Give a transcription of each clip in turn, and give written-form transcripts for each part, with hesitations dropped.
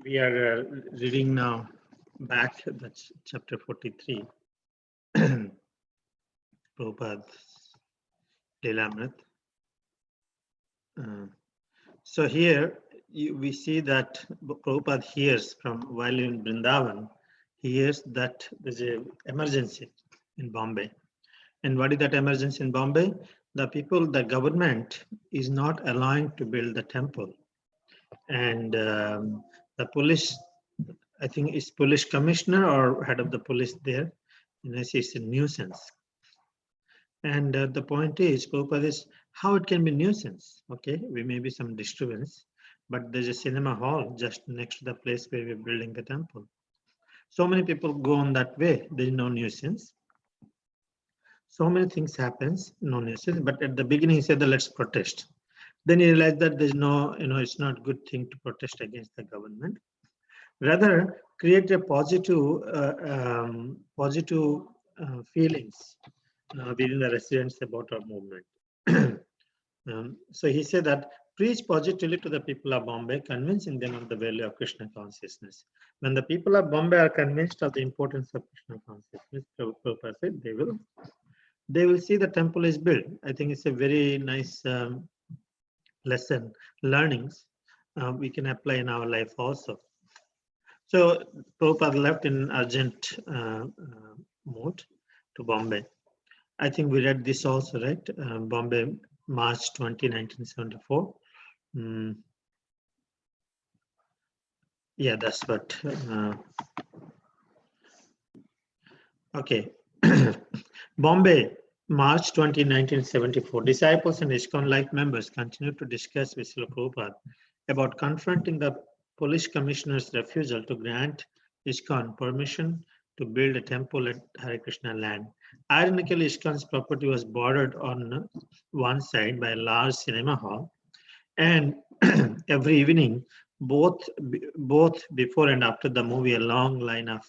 We are reading now back, that's chapter 43, Prabhupada Lilamrita. So here we see that Prabhupada hears from while in Vrindavan, he hears that there's an emergency in Bombay. And what is that emergency in Bombay? The government is not allowing to build the temple. And the police, I think it's police commissioner or head of the police there, it's a nuisance. And the point is, Prabhupada is how it can be nuisance. Okay, we may be some disturbance, but there's a cinema hall just next to the place where we're building the temple. So many people go on that way, there's no nuisance. So many things happens, no nuisance, but at the beginning he said that let's protest. Then he realized that there's no, it's not good thing to protest against the government. Rather, create a positive feelings within the residents about our movement. So he said that preach positively to the people of Bombay, convincing them of the value of Krishna consciousness. When the people of Bombay are convinced of the importance of Krishna consciousness, Prabhupada said they will see the temple is built. I think it's a very nice lesson, learnings we can apply in our life also. So Prabhupada left in urgent mode to Bombay. I think we read this also, right? Bombay, March 20, 1974. Yeah, that's what. Okay. Bombay, March 20, 1974. Disciples and ISKCON-like members continued to discuss with Srila Prabhupada about confronting the police commissioner's refusal to grant ISKCON permission to build a temple at Hare Krishna land. Ironically, ISKCON's property was bordered on one side by a large cinema hall, and every evening, both before and after the movie, a long line of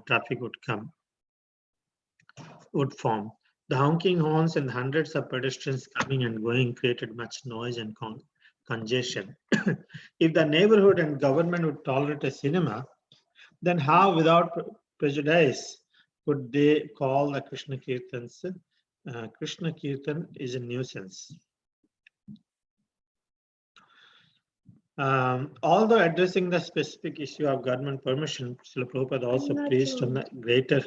traffic would form. The honking horns and hundreds of pedestrians coming and going created much noise and congestion. If the neighborhood and government would tolerate a cinema, then how, without prejudice, could they call the Krishna Kirtans? Krishna Kirtan is a nuisance. Although addressing the specific issue of government permission, Srila Prabhupada also preached on the greater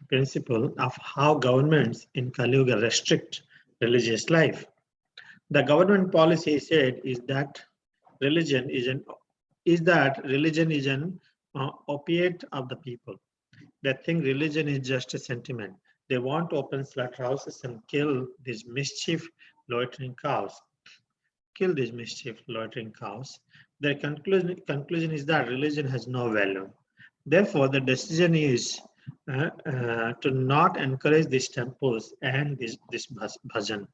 principle of how governments in Kali Yuga restrict religious life. The government policy, he said, is that religion is an opiate of the people. They think religion is just a sentiment. They want to open slaughterhouses and kill these mischief loitering cows. Their conclusion is that religion has no value. Therefore, the decision is to not encourage these temples and this bhajan.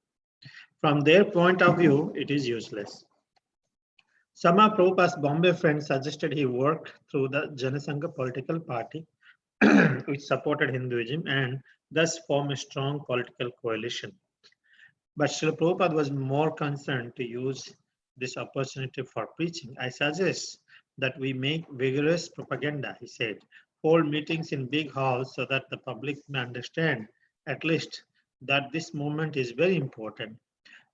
From their point of view, it is useless. Some of Prabhupada's Bombay friends suggested he work through the Janasangha political party, which supported Hinduism, and thus form a strong political coalition. But Srila Prabhupada was more concerned to use this opportunity for preaching. I suggest that we make vigorous propaganda, he said, hold meetings in big halls so that the public may understand at least that this movement is very important.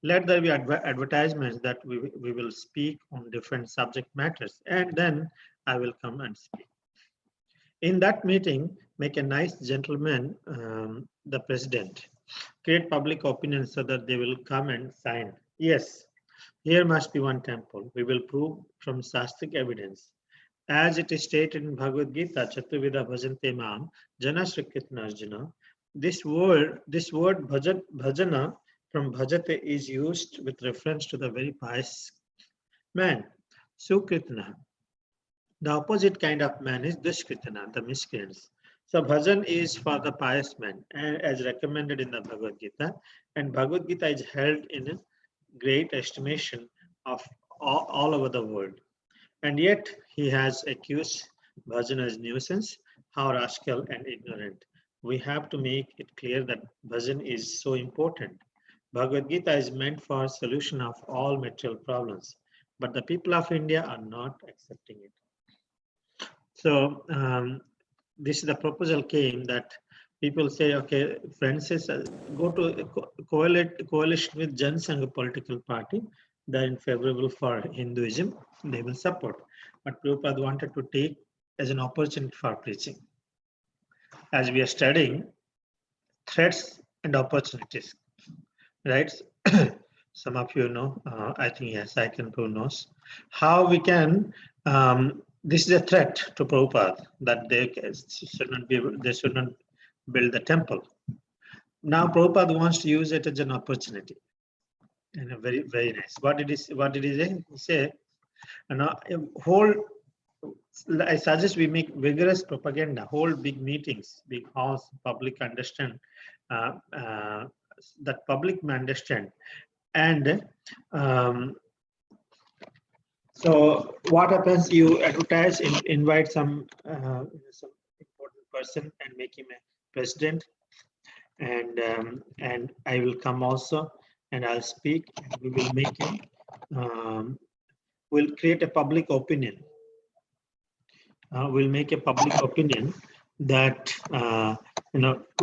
Let there be advertisements that we will speak on different subject matters, and then I will come and speak. In that meeting, make a nice gentleman the president. Create public opinion so that they will come and sign. Yes, here must be one temple. We will prove from Shastric evidence. As it is stated in Bhagavad Gita, Chaturveda Bhajante Mam, Jana Shrikritna Arjuna. This word bhajana from bhajate is used with reference to the very pious man, Sukritna. The opposite kind of man is Dushkritana, the miscreants. So bhajan is for the pious man, and as recommended in the Bhagavad Gita, and Bhagavad Gita is held in great estimation of all over the world. And yet he has accused bhajan as nuisance, how rascal and ignorant. We have to make it clear that bhajan is so important. Bhagavad Gita is meant for solution of all material problems, but the people of India are not accepting it. So this is the proposal came that people say, okay, Francis, go to coalition with Jan Sangh political party. They're in favorable for Hinduism. They will support. But Prabhupada wanted to take as an opportunity for preaching. As we are studying threats and opportunities, right? Some of you know, I think yes, I can prove knows how we can. This is a threat to Prabhupada that they should not build the temple. Now Prabhupada wants to use it as an opportunity, and a very nice. What did he say? He say, whole. I suggest we make vigorous propaganda, hold big meetings, big halls, public understand, that public may understand. And so what happens, you advertise, invite some important person and make him a president, and I will come also and I'll speak, and we will make him, we'll create a public opinion. We'll make a public opinion that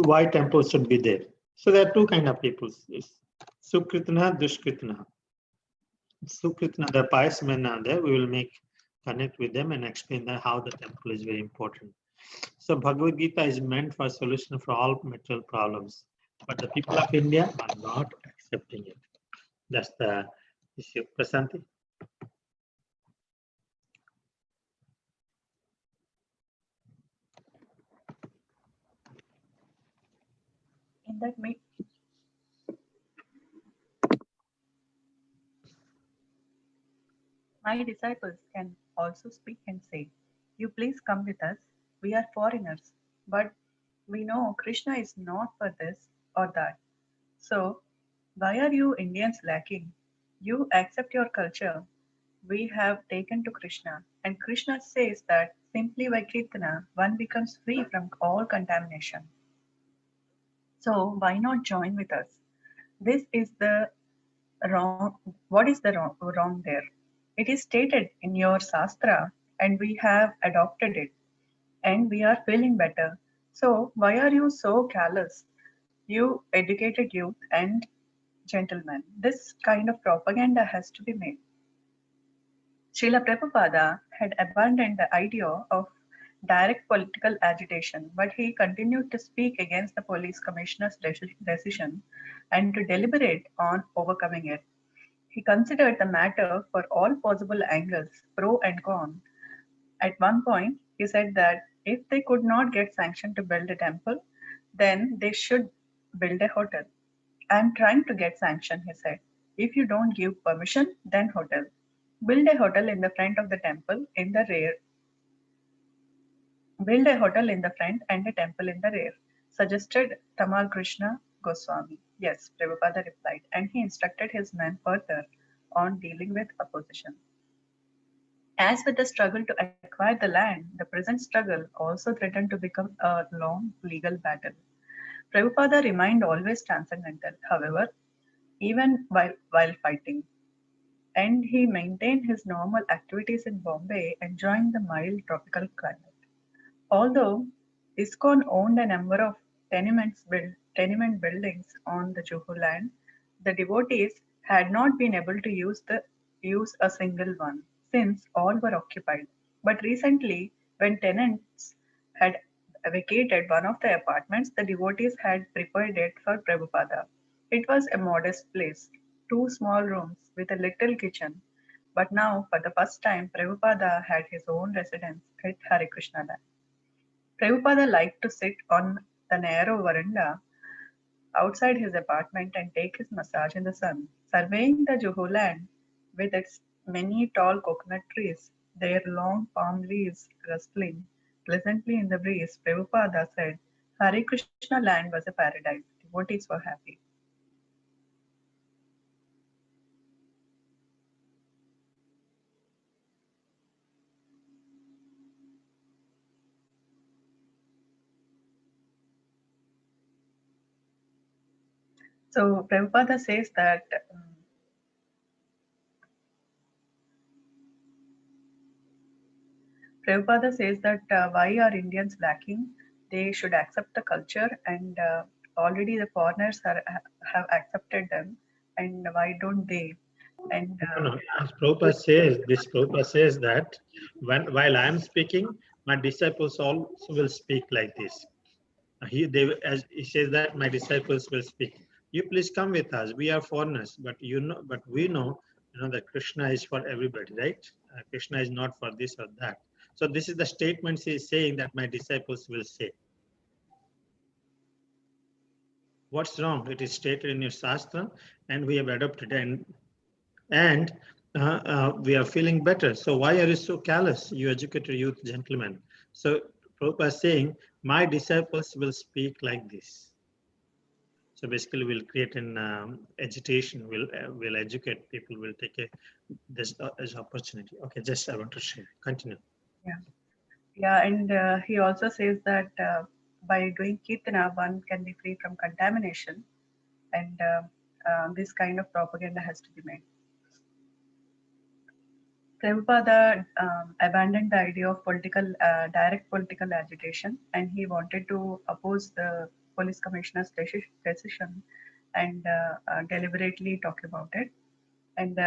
why temples should be there. So there are two kind of people: Sukritna, Dushkritna. Sukritna, the pious men are there. We will connect with them and explain that how the temple is very important. So Bhagavad Gita is meant for solution for all material problems, but the people of India are not accepting it. That's the issue. Prasanti? In that meet, my disciples can also speak and say, "You please come with us. We are foreigners, but we know Krishna is not for this or that. So, why are you Indians lacking? You accept your culture. We have taken to Krishna, and Krishna says that simply by Kirtana, one becomes free from all contamination. So, why not join with us? This is the wrong. What is the wrong there? It is stated in your Shastra, and we have adopted it, and we are feeling better. So, why are you so callous? You educated youth and gentlemen. This kind of propaganda has to be made. Srila Prabhupada had abandoned the idea of direct political agitation, but he continued to speak against the police commissioner's decision and to deliberate on overcoming it. He considered the matter for all possible angles, pro and con. At one point, he said that if they could not get sanction to build a temple, then they should build a hotel. I'm trying to get sanction, he said. If you don't give permission, then hotel. Build a hotel in the front of the temple in the rear. Build a hotel in the front and a temple in the rear, suggested Tamal Krishna Goswami. Yes, Prabhupada replied, and he instructed his men further on dealing with opposition. As with the struggle to acquire the land, the present struggle also threatened to become a long legal battle. Prabhupada remained always transcendental, however, even while fighting, and he maintained his normal activities in Bombay, enjoying the mild tropical climate. Although ISKCON owned a number of tenement buildings on the Juhu land, the devotees had not been able to use a single one, since all were occupied. But recently, when tenants had vacated one of the apartments, the devotees had prepared it for Prabhupada. It was a modest place, two small rooms with a little kitchen. But now, for the first time, Prabhupada had his own residence at Hare Krishna land. Prabhupada liked to sit on the narrow veranda outside his apartment and take his massage in the sun, surveying the Juhu land with its many tall coconut trees, their long palm leaves rustling pleasantly in the breeze. Prabhupada said, Hare Krishna land was a paradise. Devotees were happy. So Prabhupada says that Prabhupada says that why are Indians lacking? They should accept the culture, and already the foreigners have accepted them, and why don't they? And No, no. As Prabhupada says, Prabhupada says that while I am speaking, my disciples also will speak like this. As he says that my disciples will speak. You please come with us. We are foreigners, but we know, that Krishna is for everybody, right? Krishna is not for this or that. So this is the statements he is saying that my disciples will say. What's wrong? It is stated in your Shastra, and we have adopted it. And we are feeling better. So why are you so callous, you educated youth gentlemen? So Prabhupada is saying, my disciples will speak like this. So basically, we'll create an agitation. We'll educate people. We'll take this as opportunity. Okay, just I want to share. Continue. yeah, yeah, and he also says that by doing kirtana, one can be free from contamination, and this kind of propaganda has to be made. Prabhupada abandoned the idea of direct political agitation, and he wanted to oppose the police commissioner's decision and deliberately talk about it. And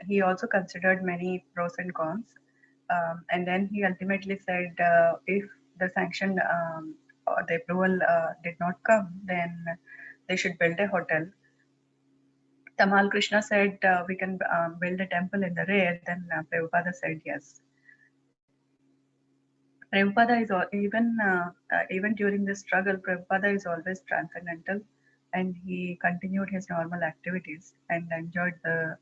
he also considered many pros and cons. And then he ultimately said if the sanction or the approval did not come, then they should build a hotel. Tamal Krishna said we can build a temple in the rear, then Prabhupada said yes. Prabhupada is even during this struggle, Prabhupada is always transcendental, and he continued his normal activities and enjoyed the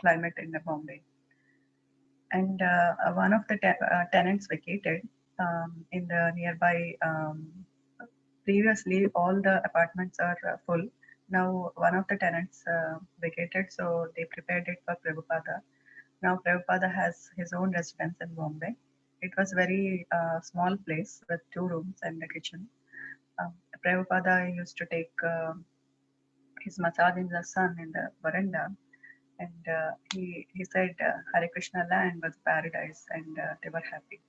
climate in the Bombay. And one of the tenants vacated in the nearby. Previously, all the apartments are full. Now, one of the tenants vacated, so they prepared it for Prabhupada. Now, Prabhupada has his own residence in Bombay. It was very small place with 2 rooms and a kitchen. Um, Prabhupada used to take his massage in the sun in the veranda, and he said Hare Krishna land was paradise, and they were happy.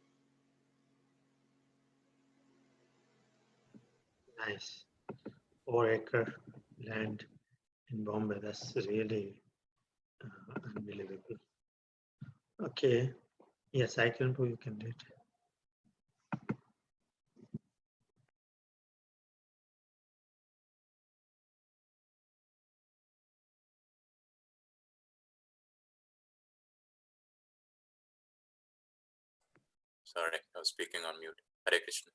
Nice. 4-acre land in Bombay. That's really unbelievable. Okay. Yes, I can prove you can do it. Sorry, I was speaking on mute. Hare Krishna.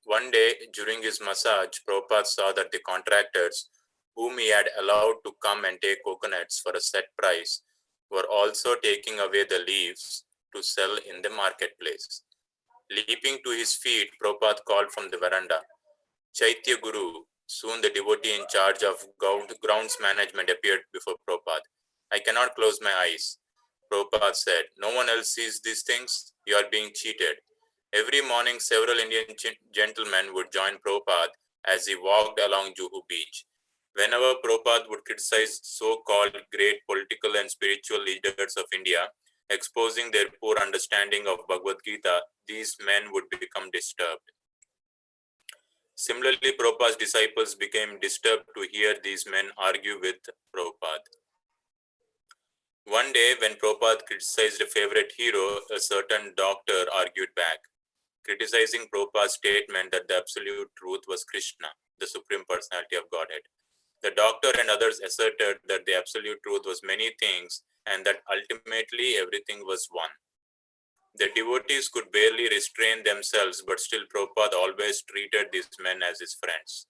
One day during his massage, Prabhupada saw that the contractors whom he had allowed to come and take coconuts for a set price were also taking away the leaves to sell in the marketplace. Leaping to his feet, Prabhupada called from the veranda, Chaitya Guru. Soon the devotee in charge of grounds management appeared before Prabhupada. I cannot close my eyes. Prabhupada said, no one else sees these things. You are being cheated. Every morning, several Indian gentlemen would join Prabhupada as he walked along Juhu Beach. Whenever Prabhupada would criticize so-called great political and spiritual leaders of India, exposing their poor understanding of Bhagavad Gita, these men would become disturbed. Similarly, Prabhupada's disciples became disturbed to hear these men argue with Prabhupada. One day, when Prabhupada criticized a favorite hero, a certain doctor argued back, criticizing Prabhupada's statement that the absolute truth was Krishna, the Supreme Personality of Godhead. The doctor and others asserted that the absolute truth was many things and that ultimately everything was one. The devotees could barely restrain themselves, but still Prabhupada always treated these men as his friends.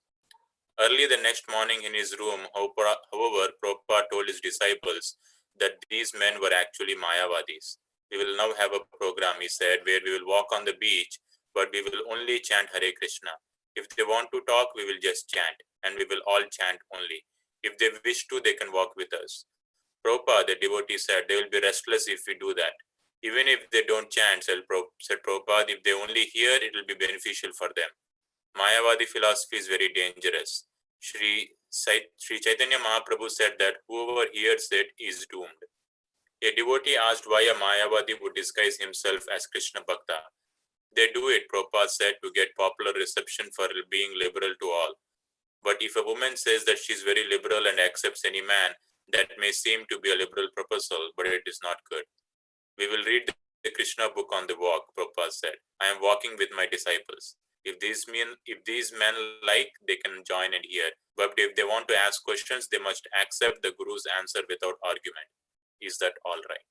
Early the next morning in his room, however, Prabhupada told his disciples that these men were actually Mayavadis. We will now have a program, he said, where we will walk on the beach, but we will only chant Hare Krishna. If they want to talk, we will just chant, and we will all chant only. If they wish to, they can walk with us. Prabhupada, the devotee, said, they will be restless if we do that. Even if they don't chant, said Prabhupada, if they only hear, it will be beneficial for them. Mayavadi philosophy is very dangerous. Sri Chaitanya Mahaprabhu said that whoever hears it is doomed. A devotee asked why a Mayavadi would disguise himself as Krishna Bhakta. They do it, Prabhupada said, to get popular reception for being liberal to all. But if a woman says that she is very liberal and accepts any man, that may seem to be a liberal proposal, but it is not good. We will read the Krishna book on the walk, Prabhupada said. I am walking with my disciples. If these men like, they can join and hear. But if they want to ask questions, they must accept the Guru's answer without argument. Is that all right?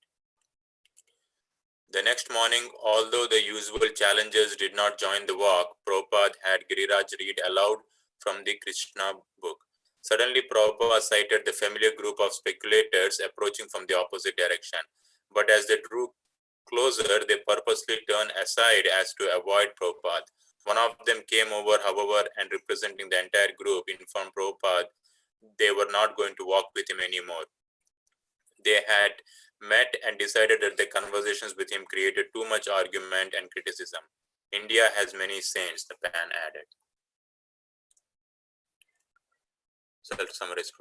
The next morning, although the usual challengers did not join the walk, Prabhupada had Giriraj read aloud from the Krishna book. Suddenly, Prabhupada sighted the familiar group of speculators approaching from the opposite direction. But as they drew closer, they purposely turned aside as to avoid Prabhupada. One of them came over, however, and representing the entire group, informed Prabhupada they were not going to walk with him anymore. They had met and decided that the conversations with him created too much argument and criticism. India has many saints, the pan added. So I'll summarize.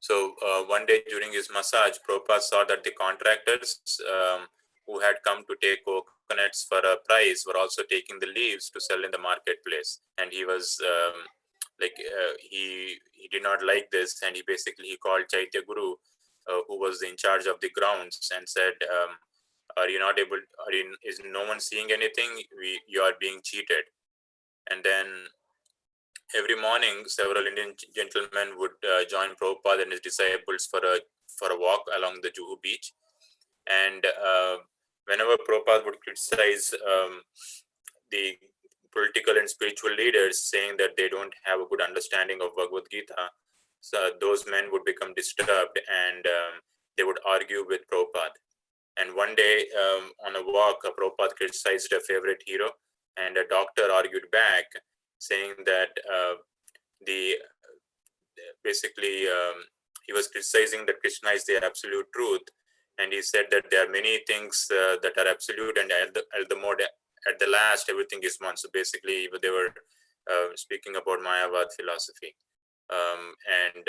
So one day during his massage, Prabhupada saw that the contractors who had come to take coconuts for a price were also taking the leaves to sell in the marketplace. And he was he did not like this, and he called Chaitya Guru, who was in charge of the grounds, and said, "Are you not able? Is no one seeing anything? You are being cheated." And then every morning, several Indian gentlemen would join Prabhupada and his disciples for a walk along the Juhu beach. And whenever Prabhupada would criticize the political and spiritual leaders, saying that they don't have a good understanding of Bhagavad Gita, so those men would become disturbed, and they would argue with Prabhupada. And one day on a walk, Prabhupada criticized a favorite hero, and a doctor argued back, saying that he was criticizing that Krishna is the absolute truth, and he said that there are many things that are absolute, and at the last, everything is one. So basically, they were speaking about Mayavad philosophy, and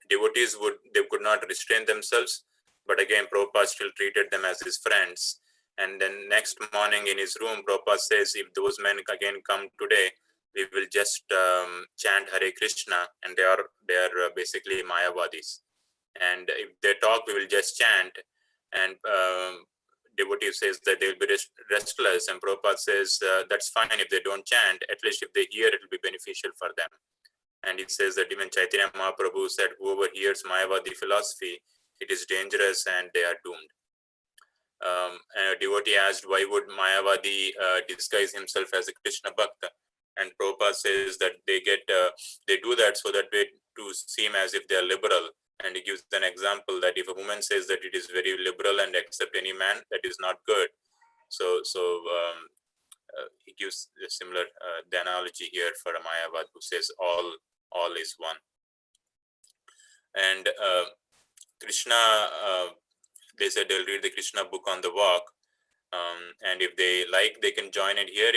devotees could not restrain themselves, but again, Prabhupada still treated them as his friends. And then next morning in his room, Prabhupada says, if those men again come today, we will just chant Hare Krishna, and they are basically Mayavadis. And if they talk, we will just chant. And devotee says that they will be restless, and Prabhupada says that's fine if they don't chant. At least if they hear, it will be beneficial for them. And it says that even Chaitanya Mahaprabhu said, whoever hears Mayavadi philosophy, it is dangerous and they are doomed. And a devotee asked, why would Mayavadi disguise himself as a Krishna Bhakta? And Prabhupada says that they do that so that they to seem as if they are liberal. And he gives an example that if a woman says that it is very liberal and accept any man, that is not good. So he gives a similar the analogy here for a Mayavad who says all is one. And Krishna, they said they'll read the Krishna book on the walk, and if they like, they can join it here.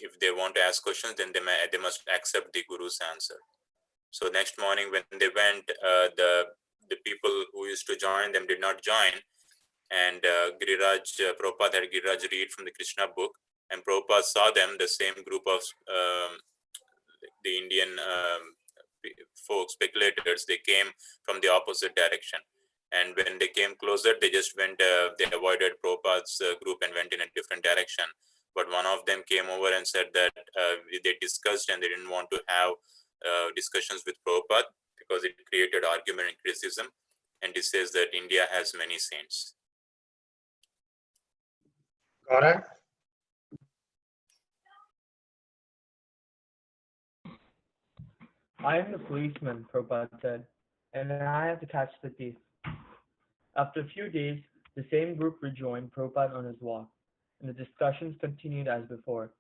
If they want to ask questions, then they must accept the Guru's answer. So next morning when they went, the people who used to join them did not join, and Prabhupada had Giriraj read from the Krishna book, and Prabhupada saw them, the same group of the Indian folk speculators. They came from the opposite direction, and when they came closer, they just went. They avoided Prabhupada's group and went in a different direction. But one of them came over and said that they discussed and they didn't want to have discussions with Prabhupada because it created argument and criticism. And he says that India has many saints. Got it? I am the policeman, Prabhupada said, and I have to catch the thief. After a few days, the same group rejoined Prabhupada on his walk, and the discussions continued as before.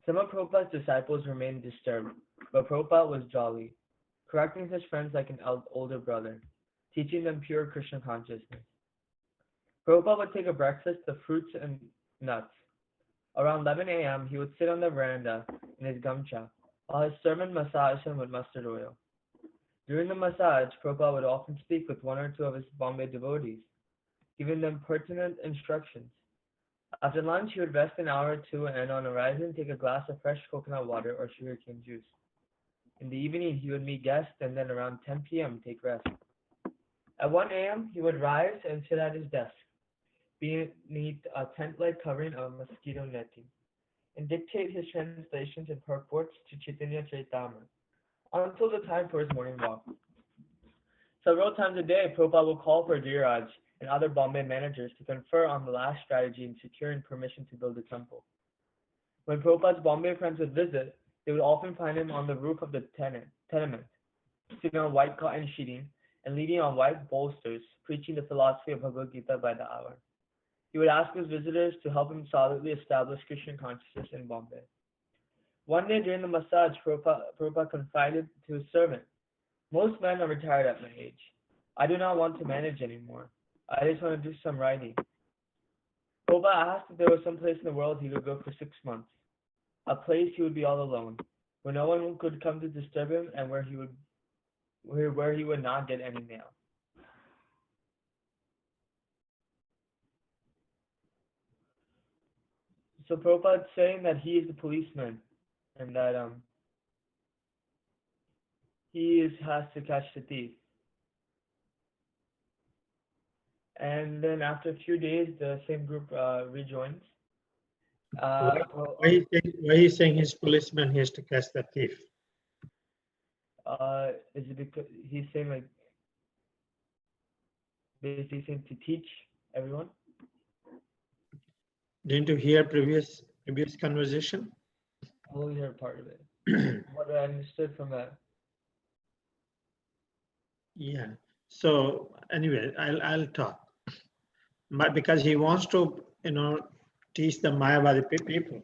Some of Prabhupada's disciples remained disturbed, but Prabhupada was jolly, correcting his friends like an older brother, teaching them pure Krishna consciousness. Prabhupada would take a breakfast of fruits and nuts. Around 11 a.m., he would sit on the veranda in his gamcha, His servant massaged him with mustard oil. During the massage, Prabhupada would often speak with one or two of his Bombay devotees, giving them pertinent instructions. After lunch, he would rest an hour or two and on arriving, take a glass of fresh coconut water or sugarcane juice. In the evening, he would meet guests and then around 10 p.m. take rest. At 1 a.m., he would rise and sit at his desk, beneath a tent-like covering of mosquito netting, and dictate his translations and purports to Chaitanya Charitamrita until the time for his morning walk. Several times a day, Prabhupada will call for Dhiraj and other Bombay managers to confer on the last strategy in securing permission to build a temple. When Prabhupada's Bombay friends would visit, they would often find him on the roof of the tenement, sitting on white cotton sheeting and leaning on white bolsters, preaching the philosophy of Bhagavad Gita by the hour. He would ask his visitors to help him solidly establish Krishna consciousness in Bombay. One day during the massage, Prabhupada confided to his servant, "Most men are retired at my age. I do not want to manage anymore. I just want to do some writing." Prabhupada asked if there was some place in the world he could go for 6 months, a place he would be all alone, where no one could come to disturb him and where he would not get any mail. So Prabhupada's saying that he is the policeman and that has to catch the thief. And then after a few days, the same group rejoins. Why he's saying he's policeman, he has to catch the thief? Is it because he's saying like basically saying to teach everyone? Didn't you hear previous conversation? I only heard part of it. What I understood from that. Yeah. So anyway, I'll talk. Because he wants to, teach the Mayavadi people,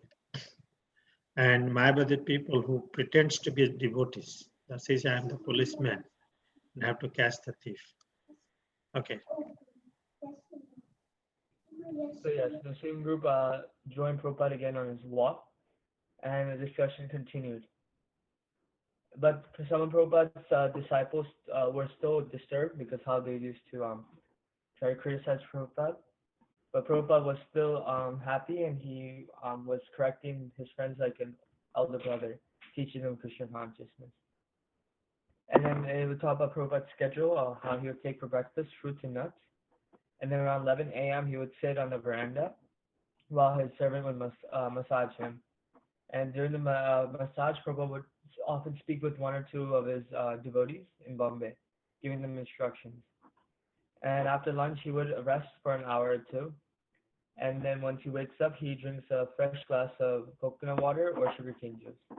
and Mayavadi people who pretends to be devotees. That says, I am the policeman and have to catch the thief. Okay. So yes, the same group joined Prabhupada again on his walk, and the discussion continued. But some of Prabhupada's disciples were still disturbed because how they used to try to criticize Prabhupada. But Prabhupada was still happy, and he was correcting his friends like an elder brother, teaching them Krishna consciousness. And then it would talk about Prabhupada's schedule, how he would take for breakfast fruits and nuts. And then around 11 a.m. he would sit on the veranda while his servant would massage him. And during the massage, Prabhupada would often speak with one or two of his devotees in Bombay, giving them instructions. And after lunch, he would rest for an hour or two. And then once he wakes up, he drinks a fresh glass of coconut water or sugarcane juice.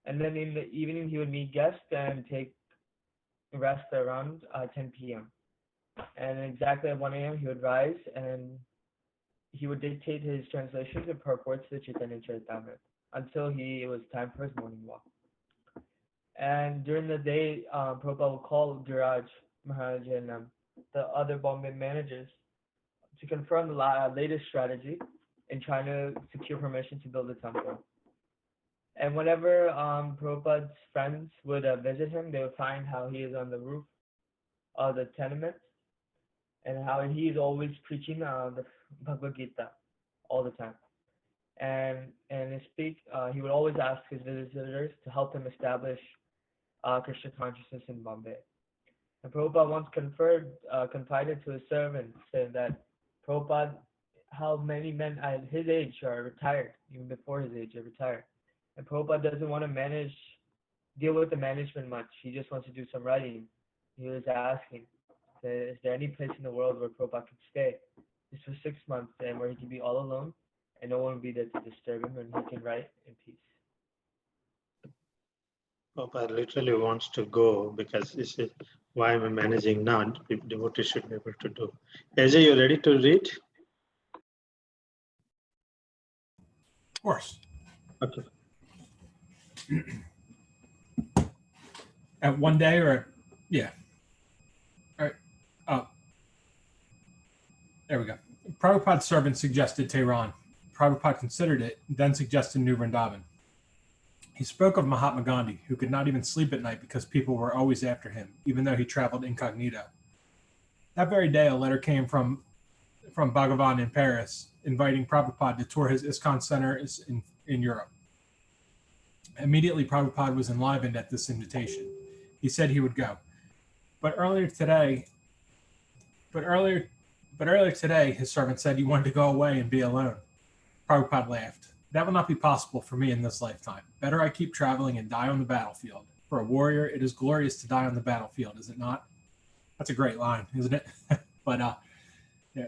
And then in the evening, he would meet guests and take rest around 10 p.m. And exactly at 1 a.m., he would rise and he would dictate his translations and purports to Chaitanya Charitamrita until it was time for his morning walk. And during the day, Prabhupada would call Dhiraj Maharaj and the other Bombay managers to confirm the latest strategy in trying to secure permission to build a temple. And whenever Prabhupada's friends would visit him, they would find how he is on the roof of the tenement and how he is always preaching the Bhagavad Gita all the time. And in speak, he would always ask his visitors to help him establish Krishna consciousness in Bombay. And Prabhupada once confided to his servant, saying that Prabhupada, how many men at his age are retired, even before his age, are retired. And Prabhupada doesn't want to deal with the management much. He just wants to do some writing. He was asking, is there any place in the world where Prabhupada could stay just for 6 months and where he can be all alone and no one will be there to disturb him and he can write in peace? Prabhupada literally wants to go because this is why I'm managing now. Devotees should be able to do. Ajay, you ready to read? Of course. Okay. At one day or, yeah. All right. Oh. There we go. Prabhupada's servant suggested Tehran. Prabhupada considered it, then suggested New Vrindavan. He spoke of Mahatma Gandhi, who could not even sleep at night because people were always after him, even though he traveled incognito. That very day, a letter came from Bhagavan in Paris, inviting Prabhupada to tour his ISKCON centers in Europe. Immediately, Prabhupada was enlivened at this invitation. He said he would go. But earlier today, his servant said he wanted to go away and be alone. Prabhupada laughed. That will not be possible for me in this lifetime. Better I keep traveling and die on the battlefield. For a warrior, it is glorious to die on the battlefield, is it not? That's a great line, isn't it? But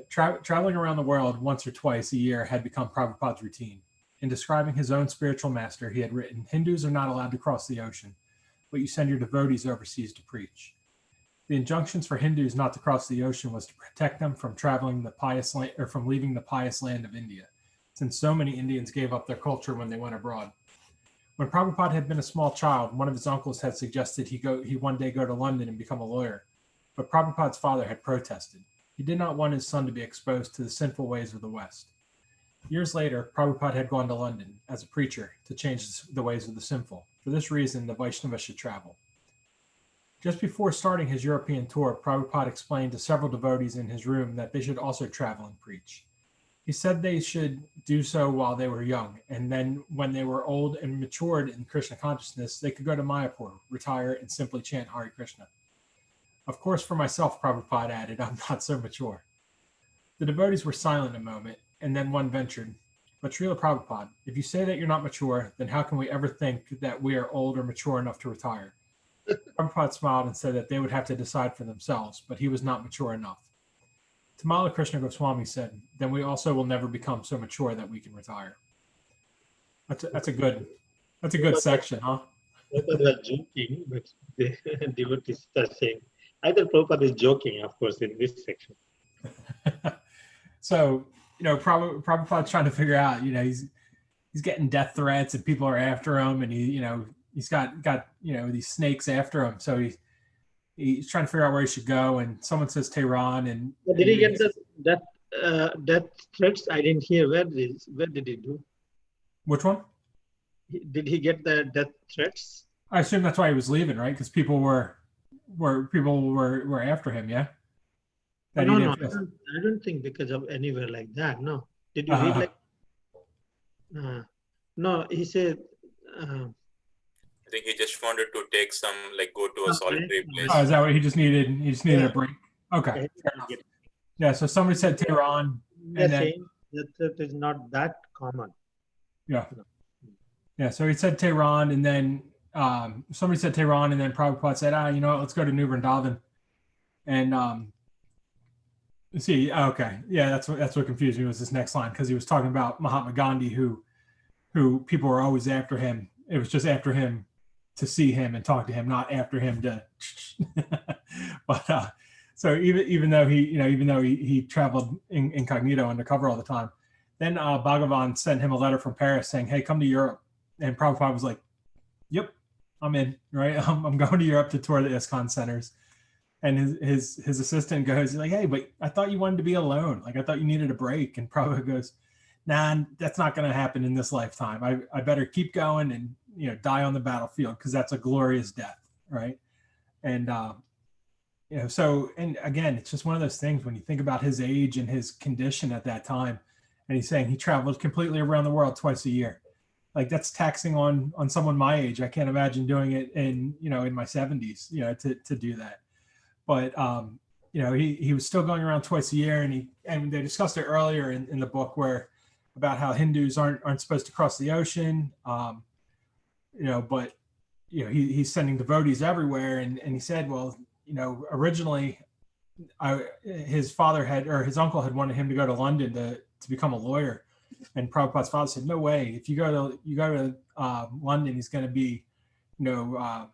traveling around the world once or twice a year had become Prabhupada's routine. In describing his own spiritual master, he had written, Hindus are not allowed to cross the ocean, but you send your devotees overseas to preach. The injunctions for Hindus not to cross the ocean was to protect them from traveling the pious land, or from leaving the pious land of India, since so many Indians gave up their culture when they went abroad. When Prabhupada had been a small child, one of his uncles had suggested he one day go to London and become a lawyer, but Prabhupada's father had protested. He did not want his son to be exposed to the sinful ways of the West. Years later, Prabhupada had gone to London as a preacher to change the ways of the sinful. For this reason, the Vaishnavas should travel. Just before starting his European tour, Prabhupada explained to several devotees in his room that they should also travel and preach. He said they should do so while they were young, and then when they were old and matured in Krishna consciousness, they could go to Mayapur, retire, and simply chant Hare Krishna. Of course, for myself, Prabhupada added, I'm not so mature. The devotees were silent a moment, and then one ventured, but Srila Prabhupada, if you say that you're not mature, then how can we ever think that we are old or mature enough to retire? Prabhupada smiled and said that they would have to decide for themselves, but he was not mature enough. Tamala Krishna Goswami said, then we also will never become so mature that we can retire. That's a good section, huh? Prabhupada was joking, but the devotees are saying, either Prabhupada is joking, of course, in this section. So, Prabhupada's trying to figure out, he's getting death threats and people are after him, and he's got these snakes after him. So he's trying to figure out where he should go, and someone says Tehran, and Did he get that death threats? I didn't hear. Where did he do? Which one? Did he get the death threats? I assume that's why he was leaving, right? Because people were after him, yeah. No, I don't think because of anywhere like that. No. Did you read like? No, he said. I think he just wanted to take some, go to a solitary place. Oh, is that what he just needed? He just needed a break. Okay. Yeah. So somebody said Tehran, and then that is not that common. Yeah. Yeah. So he said Tehran, and then somebody said Tehran, and then Prabhupada said, let's go to New Vrindavan, and see. Okay. Yeah. That's what confused me was this next line, because he was talking about Mahatma Gandhi, who people were always after him. It was just after him to see him and talk to him, not after him to. But so even though he traveled incognito undercover all the time, then Bhagavan sent him a letter from Paris saying, "Hey, come to Europe." And Prabhupada was like, "Yep, I'm in. Right, I'm going to Europe to tour the ISKCON centers." And his assistant goes like, "Hey, but I thought you wanted to be alone. Like I thought you needed a break." And Prabhupada goes, "Nah, that's not going to happen in this lifetime. I better keep going and die on the battlefield, because that's a glorious death, right?" And so, and again, it's just one of those things when you think about his age and his condition at that time, and he's saying he traveled completely around the world twice a year. Like that's taxing on someone my age. I can't imagine doing it in my 70s, to do that. But he was still going around twice a year, and they discussed it earlier in the book about how Hindus aren't supposed to cross the ocean, but he's sending devotees everywhere, and he said, well, originally his uncle had wanted him to go to London to become a lawyer, and Prabhupada's father said, no way, if you go to London, he's going to be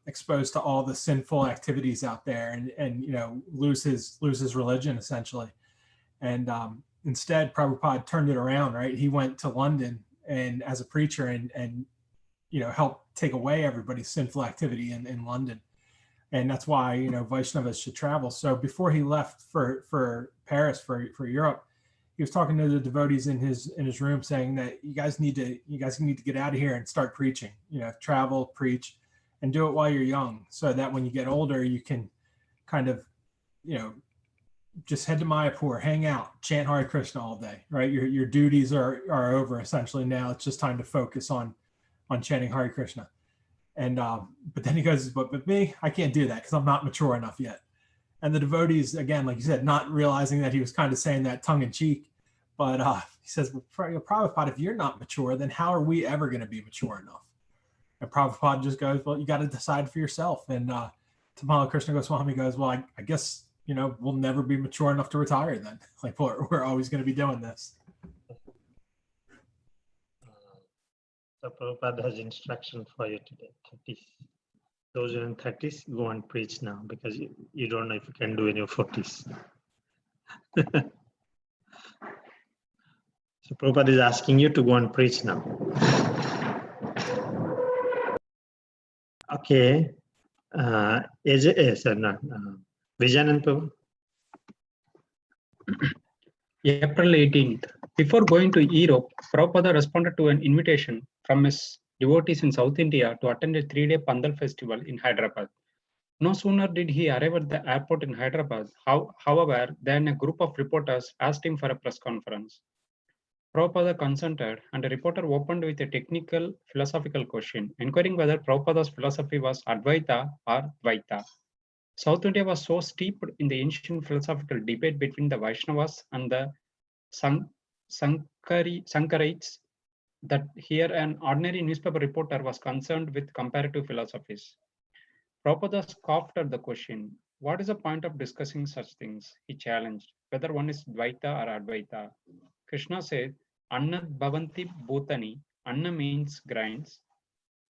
exposed to all the sinful activities out there, and lose his religion essentially. And instead, Prabhupada turned it around, right? He went to London and as a preacher and helped take away everybody's sinful activity in London. And that's why Vaishnavas should travel. So before he left for Paris for Europe, he was talking to the devotees in his room, saying that you guys need to get out of here and start preaching. Travel, preach, and do it while you're young, so that when you get older, you can kind of, just head to Mayapur, hang out, chant Hare Krishna all day, right? Your duties are over essentially. Now it's just time to focus on chanting Hare Krishna. And but then he goes, but with me, I can't do that because I'm not mature enough yet. And the devotees, again, like you said, not realizing that he was kind of saying that tongue in cheek, but he says, well, Prabhupada, if you're not mature, then how are we ever going to be mature enough? And Prabhupada just goes, well, you got to decide for yourself. And Tamala Krishna Goswami goes, well, I guess, we'll never be mature enough to retire then. Like we're always going to be doing this. So Prabhupada has instruction for you today. 30s. Those who are in 30s, go and preach now, because you don't know if you can do in your 40s. So Prabhupada is asking you to go and preach now. Okay. Vijayan Prabhu. April 18th. Before going to Europe, Prabhupada responded to an invitation from his devotees in South India to attend a 3-day Pandal festival in Hyderabad. No sooner did he arrive at the airport in Hyderabad, however, than a group of reporters asked him for a press conference. Prabhupada consented, and a reporter opened with a technical philosophical question, inquiring whether Prabhupada's philosophy was Advaita or Dvaita. South India was so steeped in the ancient philosophical debate between the Vaishnavas and the Sankarites that here an ordinary newspaper reporter was concerned with comparative philosophies. Prabhupada scoffed at the question, what is the point of discussing such things? He challenged, whether one is Dvaita or Advaita. Krishna said, Annad Bhavanti Bhutani. Anna means grains.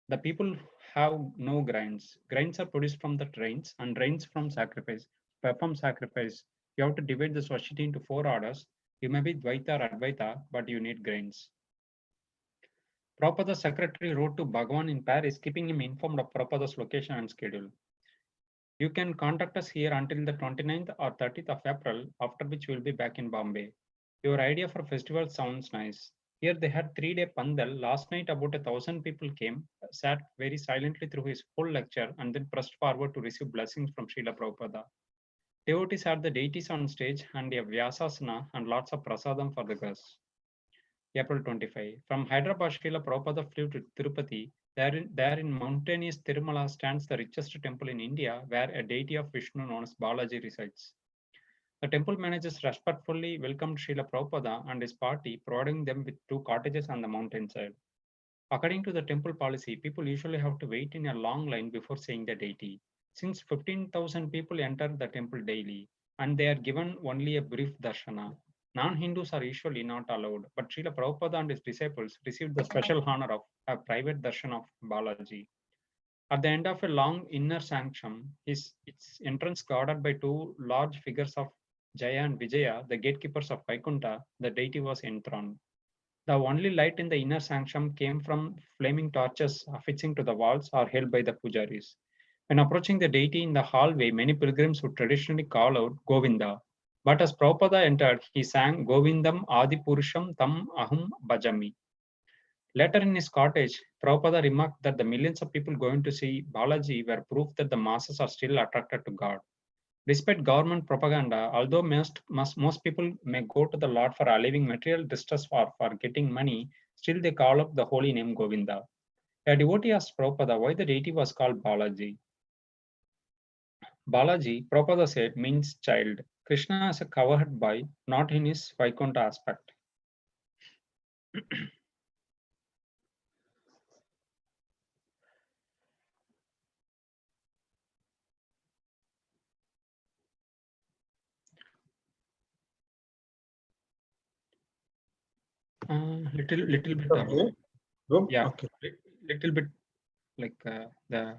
The people have no grains. Grains are produced from the rains, and rains from sacrifice. Perform sacrifice. You have to divide the Swashiti into 4 orders. You may be Dvaita or Advaita, but you need grains. Prabhupada's secretary wrote to Bhagavan in Paris, keeping him informed of Prabhupada's location and schedule. You can contact us here until the 29th or 30th of April, after which we will be back in Bombay. Your idea for festival sounds nice. Here they had 3-day Pandal. Last night about 1,000 people came, sat very silently through his full lecture, and then pressed forward to receive blessings from Srila Prabhupada. Devotees had the deities on stage and a Vyasasana and lots of prasadam for the guests. April 25. From Hyderabad, Srila Prabhupada flew to Tirupati. There in mountainous Tirumala stands the richest temple in India, where a deity of Vishnu known as Balaji resides. The temple managers respectfully welcomed Srila Prabhupada and his party, providing them with 2 cottages on the mountainside. According to the temple policy, people usually have to wait in a long line before seeing the deity. Since 15,000 people enter the temple daily, and they are given only a brief darshana, non-Hindus are usually not allowed, but Srila Prabhupada and his disciples received the special honor of a private darshan of Balaji. At the end of a long inner sanctum, its entrance guarded by 2 large figures of Jaya and Vijaya, the gatekeepers of Vaikuntha, the deity was enthroned. The only light in the inner sanctum came from flaming torches affixing to the walls or held by the pujaris. When approaching the deity in the hallway, many pilgrims would traditionally call out Govinda. But as Prabhupada entered, he sang Govindam Adi Purusham Tam Ahum Bhajami. Later in his cottage, Prabhupada remarked that the millions of people going to see Balaji were proof that the masses are still attracted to God. Despite government propaganda, although most people may go to the Lord for alleviating material distress or for getting money, still they call up the holy name Govinda. A devotee asked Prabhupada why the deity was called Balaji. Balaji, Prabhupada said, means child. Krishna is a cowherd boy, not in his Vaikuntha aspect. Little bit. Okay. Go. Yeah. Okay. Little bit like the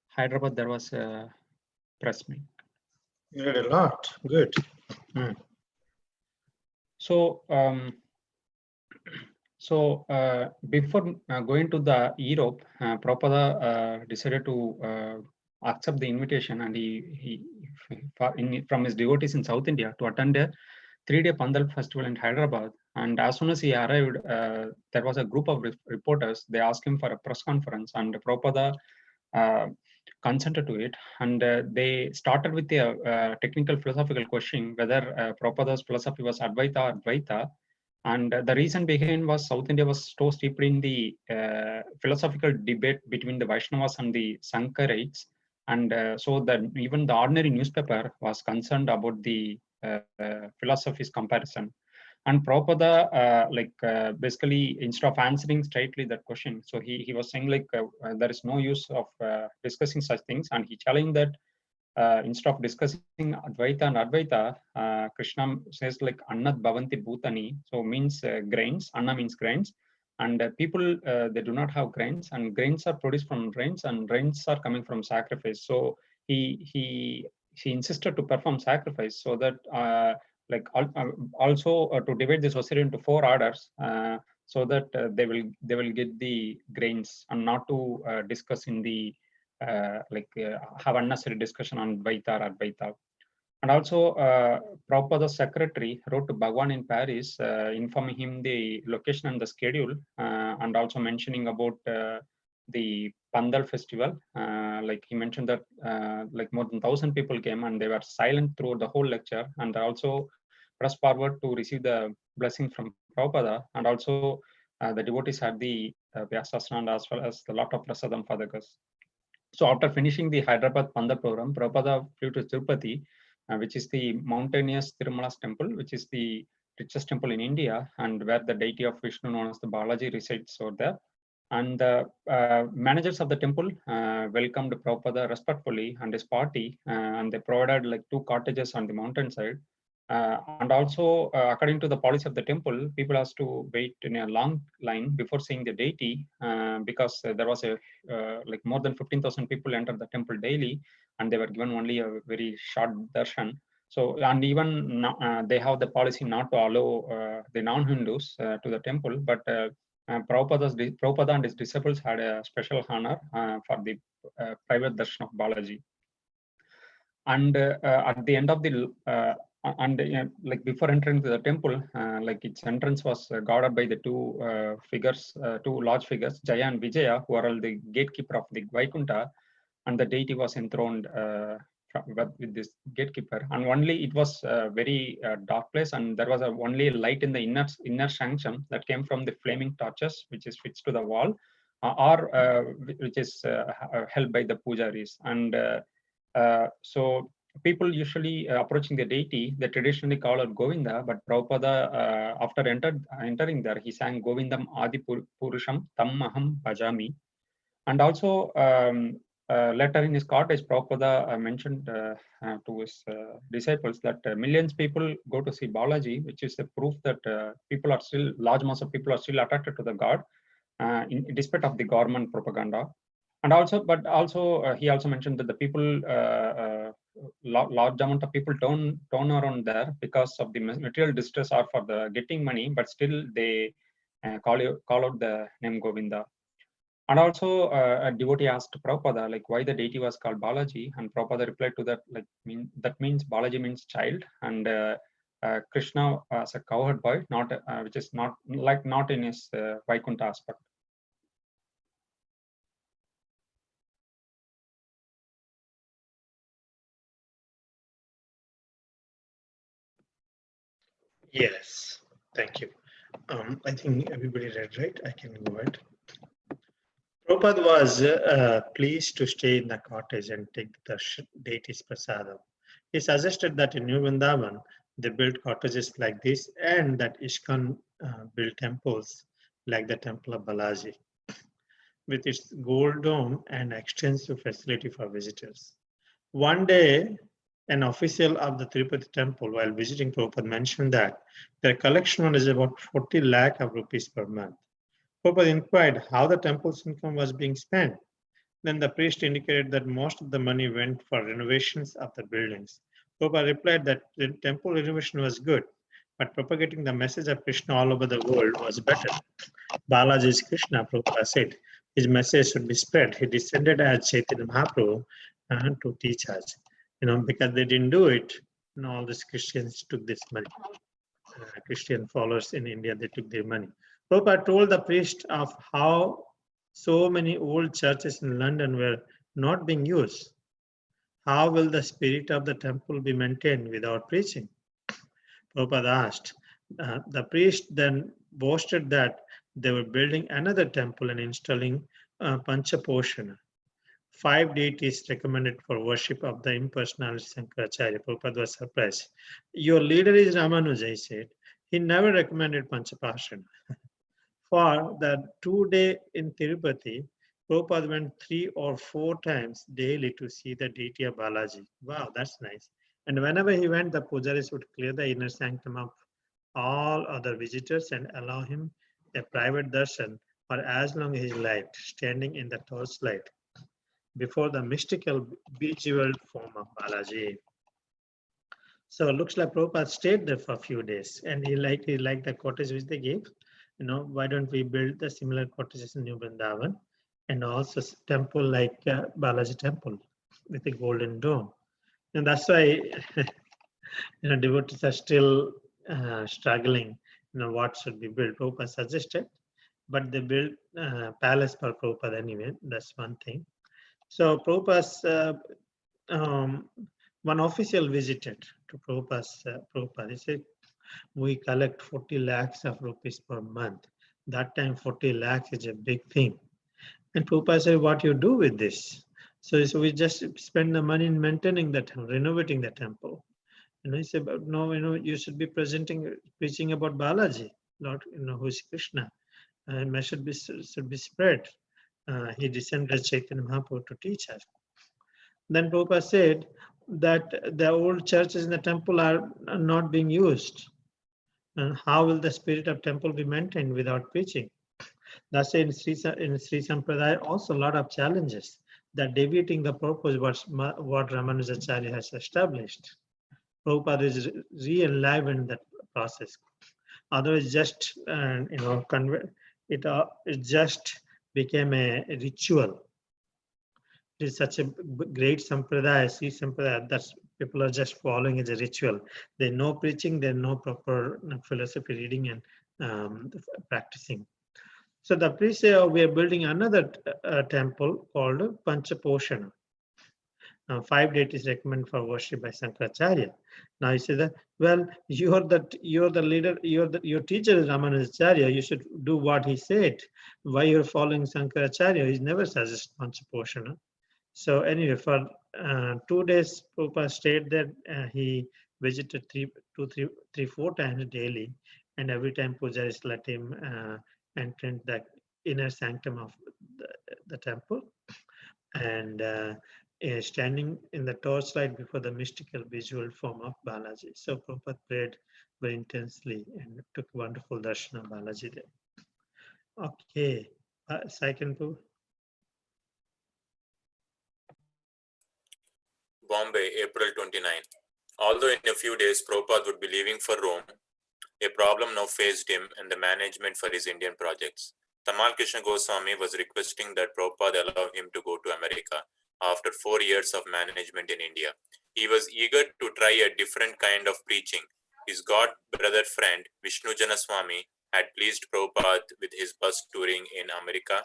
Hyderabad. There was a press meet. You read a lot. Good. So, before going to the Europe, Prabhupada decided to accept the invitation, and he from his devotees in South India to attend a 3-day Pandal festival in Hyderabad. And as soon as he arrived, there was a group of reporters. They asked him for a press conference, and Prabhupada consented to it. And they started with a technical philosophical question whether Prabhupada's philosophy was Advaita or Dvaita. And the reason behind was South India was so steeped in the philosophical debate between the Vaishnavas and the Sankarites. And so that even the ordinary newspaper was concerned about the philosophy's comparison. And Prabhupada, basically, instead of answering straightly that question, so he was saying there is no use of discussing such things, and he challenged that instead of discussing Advaita and Advaita, Krishna says like Annat Bhavanti Bhutani, so means grains, Anna means grains, and people they do not have grains, and grains are produced from rains, and rains are coming from sacrifice. So he insisted to perform sacrifice so that also to divide the society into 4 orders, so that they will get the grains, and not to discuss in the have unnecessary discussion on Dvaita or Advaita. And also, Prabhupada's secretary wrote to Bhagwan in Paris, informing him the location and the schedule, and also mentioning about the Pandal festival. Like he mentioned that like more than 1,000 people came, and they were silent throughout the whole lecture, and they also pressed forward to receive the blessing from Prabhupada. And also the devotees had the Vyasasana as well as the lot of prasadam for the guests. So after finishing the Hyderabad Pandal program, Prabhupada flew to Tirupati, which is the mountainous Tirumala's temple, which is the richest temple in India, and where the deity of Vishnu known as the Balaji resides over there. And the managers of the temple welcomed Prabhupada respectfully and his party, and they provided like 2 cottages on the mountainside. And also, according to the policy of the temple, people has to wait in a long line before seeing the deity, because there was a like more than 15,000 people enter the temple daily, and they were given only a very short darshan. So, and even they have the policy not to allow the non-Hindus to the temple, but Prabhupada and his disciples had a special honor for the private darshan of Balaji. And at the end of the like before entering to the temple, like its entrance was guarded by the 2 figures, 2 large figures, Jaya and Vijaya, who are all the gatekeeper of the Vaikuntha, and the deity was enthroned with this gatekeeper. And only it was a very dark place, and there was only light in the inner sanctum that came from the flaming torches, which is fixed to the wall, or which is held by the pujaris. And so people usually approaching the deity, they traditionally call it Govinda, but Prabhupada, after entering there, he sang Govindam Adi Purusham Tam Aham Bhajami. And also, later in his cottage, Prabhupada mentioned to his disciples that millions of people go to see Balaji, which is a proof that large mass of people are still attracted to the god, in despite of the government propaganda. And also, he also mentioned that the people, large amount of people turn around there because of the material distress or for the getting money, but still they call out the name Govinda. And also, a devotee asked Prabhupada like why the deity was called Balaji, and Prabhupada replied to that like that means Balaji means child, and Krishna as a cowherd boy, not which is not in his Vaikuntha aspect. Yes, thank you. I think everybody read, right? I can go ahead. Prabhupada was pleased to stay in the cottage and take the deity's prasadam. He suggested that in New Vrindavan, they built cottages like this, and that ISKCON built temples like the temple of Balaji, with its gold dome and extensive facility for visitors. One day, an official of the Tirupati temple, while visiting Prabhupada, mentioned that their collection is about 40 lakh of rupees per month. Prabhupada inquired how the temple's income was being spent. Then the priest indicated that most of the money went for renovations of the buildings. Prabhupada replied that the temple renovation was good, but propagating the message of Krishna all over the world was better. Balaji is Krishna, Prabhupada said. His message should be spread. He descended as Chaitanya Mahaprabhu to teach us. Because they didn't do it, all these Christians took this money. Christian followers in India, they took their money. Prabhupada told the priest of how so many old churches in London were not being used. How will the spirit of the temple be maintained without preaching? Prabhupada asked. The priest then boasted that they were building another temple and installing Panchaposhana, 5 deities recommended for worship of the impersonality Shankaracharya. Prabhupada was surprised. Your leader is Ramanuja, he said. He never recommended Panchaposhana. For the 2 day in Tirupati, Prabhupada went 3 or 4 times daily to see the deity of Balaji. Wow, that's nice. And whenever he went, the pujaris would clear the inner sanctum of all other visitors and allow him a private darshan for as long as he liked, standing in the torchlight before the mystical bejeweled form of Balaji. So it looks like Prabhupada stayed there for a few days, and he liked the cottage which they gave. Why don't we build the similar cottages in New Vrindavan, and also temple like Balaji temple with a golden dome. And that's why devotees are still struggling. What should be built? Prabhupada suggested, but they built palace for Prabhupada anyway. That's one thing. So Prabhupada's one official visited to Prabhupada. He said, we collect 40 lakhs of rupees per month. That time 40 lakhs is a big thing. And Prabhupada said, what you do with this? So we just spend the money in maintaining the temple, renovating the temple. He said, no, you should be preaching about Balaji, Lord, who is Krishna. And message should be spread. He descended Chaitanya Mahaprabhu to teach us. Then Prabhupada said that the old churches in the temple are not being used. And how will the spirit of temple be maintained without preaching? That's in Sri Sampradaya also a lot of challenges that deviating the purpose what Ramanujacharya has established. Prabhupada is re-enlivened that process. Otherwise, just it just became a ritual. It is such a great sampradaya, Sri Sampradaya, that people are just following as a ritual. They know preaching, they know proper philosophy reading and practicing. So the priest said, we are building another temple called Panchaposhana. 5 deities recommended for worship by Shankaracharya. Now he said that, well, you're the leader, your teacher is Ramanujacharya. You should do what he said. Why you're following Shankaracharya? He never suggests Panchaposhana. So anyway, for 2 days, Prabhupada stayed there. He visited 4 times daily, and every time pujaris let him enter the inner sanctum of the temple, and standing in the torchlight before the mystical visual form of Balaji. So Prabhupada prayed very intensely and took wonderful darshan of Balaji there. Okay, second Prabhu. Bombay, April 29. Although in a few days Prabhupada would be leaving for Rome, a problem now faced him and the management for his Indian projects. Tamal Krishna Goswami was requesting that Prabhupada allow him to go to America after 4 years of management in India. He was eager to try a different kind of preaching. His god brother friend Vishnu Janaswamy had pleased Prabhupada with his bus touring in America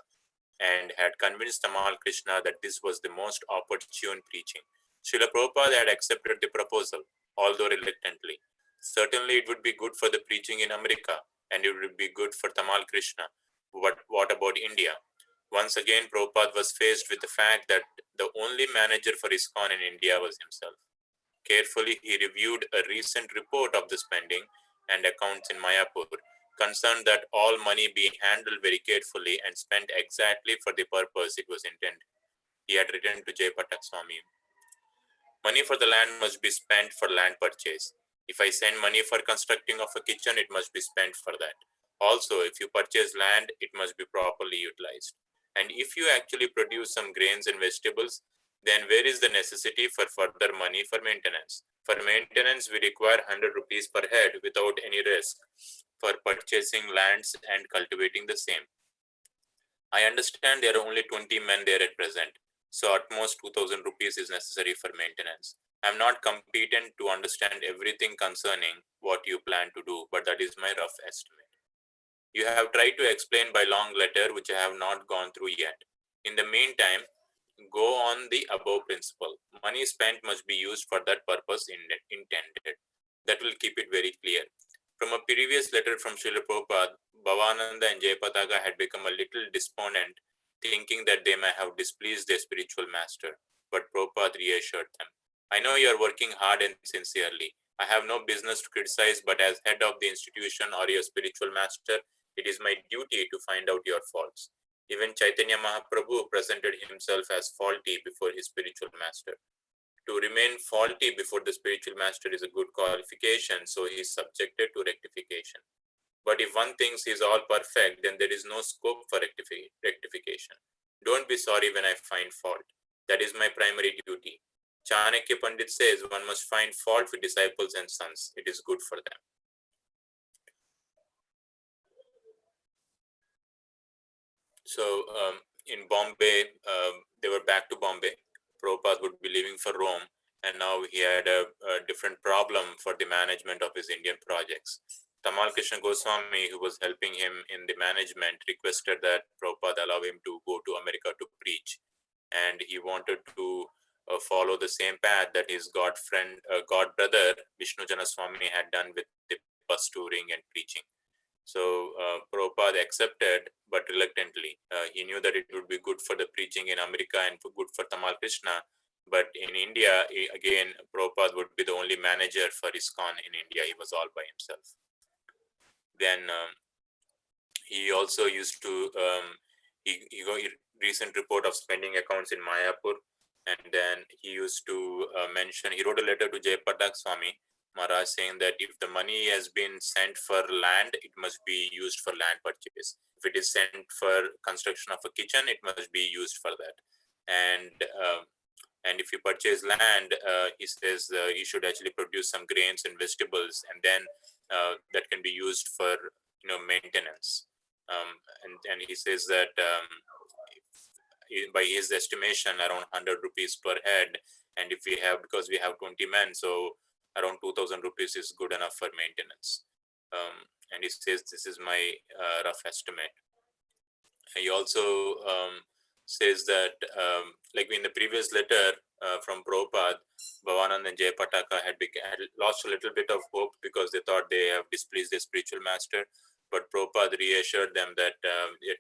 and had convinced Tamal Krishna that this was the most opportune preaching. Srila Prabhupada had accepted the proposal, although reluctantly. Certainly it would be good for the preaching in America, and it would be good for Tamal Krishna. But what about India? Once again, Prabhupada was faced with the fact that the only manager for ISKCON in India was himself. Carefully, he reviewed a recent report of the spending and accounts in Mayapur, concerned that all money be handled very carefully and spent exactly for the purpose it was intended. He had written to Jay Patak Swami, money for the land must be spent for land purchase. If I send money for constructing of a kitchen, it must be spent for that. Also, if you purchase land, it must be properly utilized. And if you actually produce some grains and vegetables, then where is the necessity for further money for maintenance? For maintenance, we require 100 rupees per head without any risk for purchasing lands and cultivating the same. I understand there are only 20 men there at present, so at most 2000 rupees is necessary for maintenance. I'm not competent to understand everything concerning what you plan to do, but that is my rough estimate. You have tried to explain by long letter, which I have not gone through yet. In the meantime, go on the above principle. Money spent must be used for that purpose intended. That will keep it very clear. From a previous letter from Srila Prabhupada, Bhavananda and Jayapataka had become a little despondent, thinking that they may have displeased their spiritual master. But Prabhupada reassured them. I know you are working hard and sincerely. I have no business to criticize, but as head of the institution or your spiritual master, it is my duty to find out your faults. Even Chaitanya Mahaprabhu presented himself as faulty before his spiritual master. To remain faulty before the spiritual master is a good qualification, so he is subjected to rectification. But if one thinks he is all perfect, then there is no scope for rectification. Don't be sorry when I find fault. That is my primary duty. Chanakya Pandit says one must find fault with disciples and sons. It is good for them. So in Bombay, they were back to Bombay. Prabhupada would be leaving for Rome, and now he had a different problem for the management of his Indian projects. Tamal Krishna Goswami, who was helping him in the management, requested that Prabhupada allow him to go to America to preach, and he wanted to follow the same path that his god brother Vishnu Janaswami had done with the bus touring and preaching. So Prabhupada accepted, but reluctantly. He knew that it would be good for the preaching in America and good for Tamal Krishna. But in India, again, Prabhupada would be the only manager for ISKCON in India. He was all by himself. Then he also used to, he got a recent report of spending accounts in Mayapur. And then he used to mention, he wrote a letter to Jayapatak Swami Maharaj saying that if the money has been sent for land, it must be used for land purchase. If it is sent for construction of a kitchen, it must be used for that. And if you purchase land, he says you should actually produce some grains and vegetables, and then that can be used for maintenance. And he says that by his estimation, around 100 rupees per head, and if we have, because we have 20 men, so around 2,000 rupees is good enough for maintenance. And he says this is my rough estimate. He also says that, like in the previous letter from Prabhupada, Bhavanand and Jayapataka had lost a little bit of hope because they thought they have displeased their spiritual master. But Prabhupada reassured them that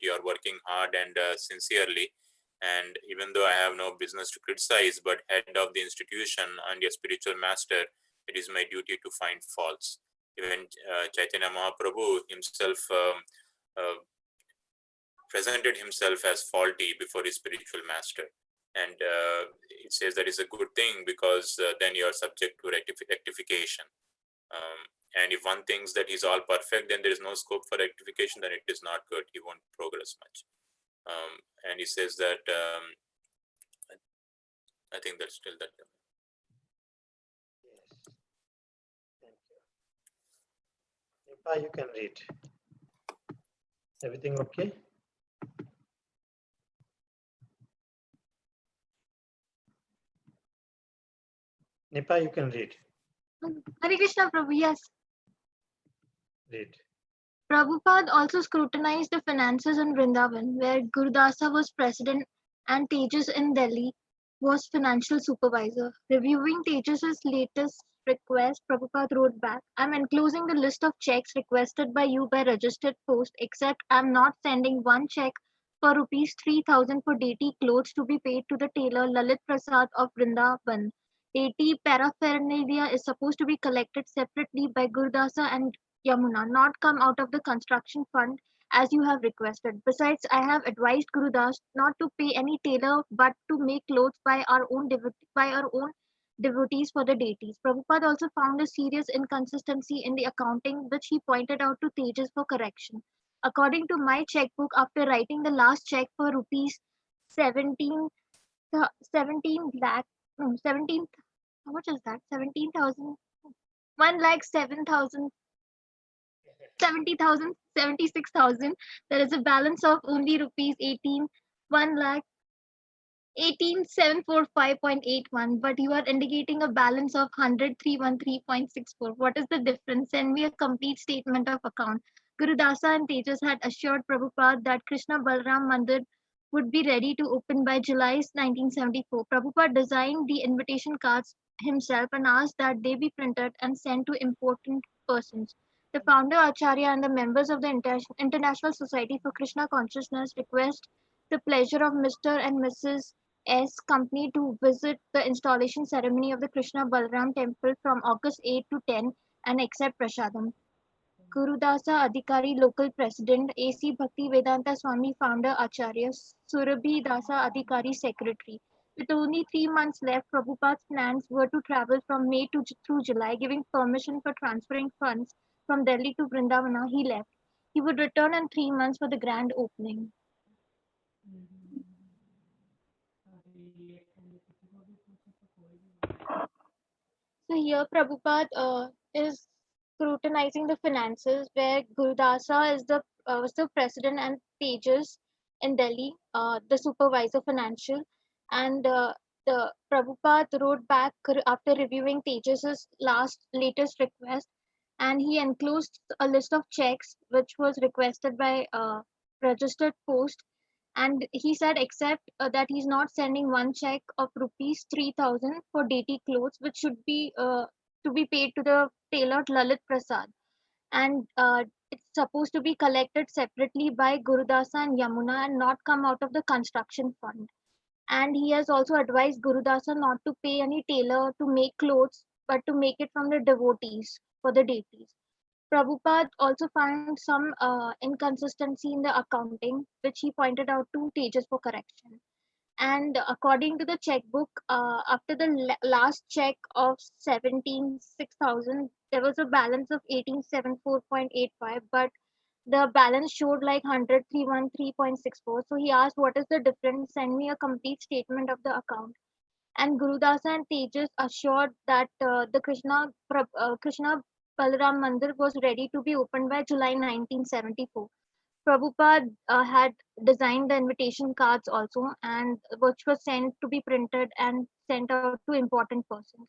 you are working hard and sincerely. And even though I have no business to criticize, but head of the institution and your spiritual master, it is my duty to find faults. Even Chaitanya Mahaprabhu himself presented himself as faulty before his spiritual master. And it says that is a good thing because then you are subject to rectification. And if one thinks that he's all perfect, then there is no scope for rectification, then it is not good. He won't progress much. And he says that, I think that's still that. Yes. Thank you. Nipa, you can read. Everything okay? Nipa, you can read. Hare Krishna Prabhu, yes. Read. Prabhupada also scrutinized the finances in Vrindavan, where Gurudasa was president and Tejas in Delhi was financial supervisor. Reviewing Tejas's latest request, Prabhupada wrote back, I'm enclosing the list of checks requested by you by registered post, except I'm not sending one check for rupees 3,000 for deity clothes to be paid to the tailor Lalit Prasad of Vrindavan. Deity paraphernalia is supposed to be collected separately by Gurudasa and Yamuna, not come out of the construction fund as you have requested. Besides, I have advised Gurudas not to pay any tailor but to make clothes by our own devotees for the deities. Prabhupada also found a serious inconsistency in the accounting, which he pointed out to Tejas for correction. According to my checkbook, after writing the last check for rupees 17, 17 lakh, no, 17, how much is that? 17,000, 1,07,000. 70,000, 76,000. There is a balance of only rupees 18, 1 lakh 18,745.81, but you are indicating a balance of 100,313.64. What is the difference? Send me a complete statement of account. Guru Dasa and Tejas had assured Prabhupada that Krishna Balram Mandir would be ready to open by July 1974. Prabhupada designed the invitation cards himself and asked that they be printed and sent to important persons. The founder Acharya and the members of the International Society for Krishna Consciousness request the pleasure of Mr. and Mrs. S. Company to visit the installation ceremony of the Krishna Balram temple from August 8 to 10 and accept Prasadam. Gurudasa Adhikari, local president, A.C. Bhakti Vedanta Swami, founder Acharya, Surabhi Dasa Adhikari, secretary. With only 3 months left, Prabhupada's plans were to travel from May to through July, giving permission for transferring funds from Delhi to Vrindavana. He left. He would return in 3 months for the grand opening. So here Prabhupada is scrutinizing the finances, where Gurudasa is was the president and Tejas in Delhi, the supervisor financial, and the Prabhupada wrote back after reviewing Tejas's latest request, and he enclosed a list of checks which was requested by registered post, and he said except that he's not sending one check of rupees 3,000 for deity clothes, which should be to be paid to the tailor Lalit Prasad, and it's supposed to be collected separately by Gurudasa and Yamuna and not come out of the construction fund. And he has also advised Gurudasa not to pay any tailor to make clothes, but to make it from the devotees for the deities. Prabhupada also found some inconsistency in the accounting, which he pointed out to Tejas for correction. And according to the checkbook, after the last check of 17,600, there was a balance of 1874.85, but the balance showed like 100,313.64. So he asked, what is the difference? Send me a complete statement of the account. And Gurudasa and Tejas assured that the Krishna Balaram Mandir was ready to be opened by July 1974. Prabhupada had designed the invitation cards also, and which was sent to be printed and sent out to important persons.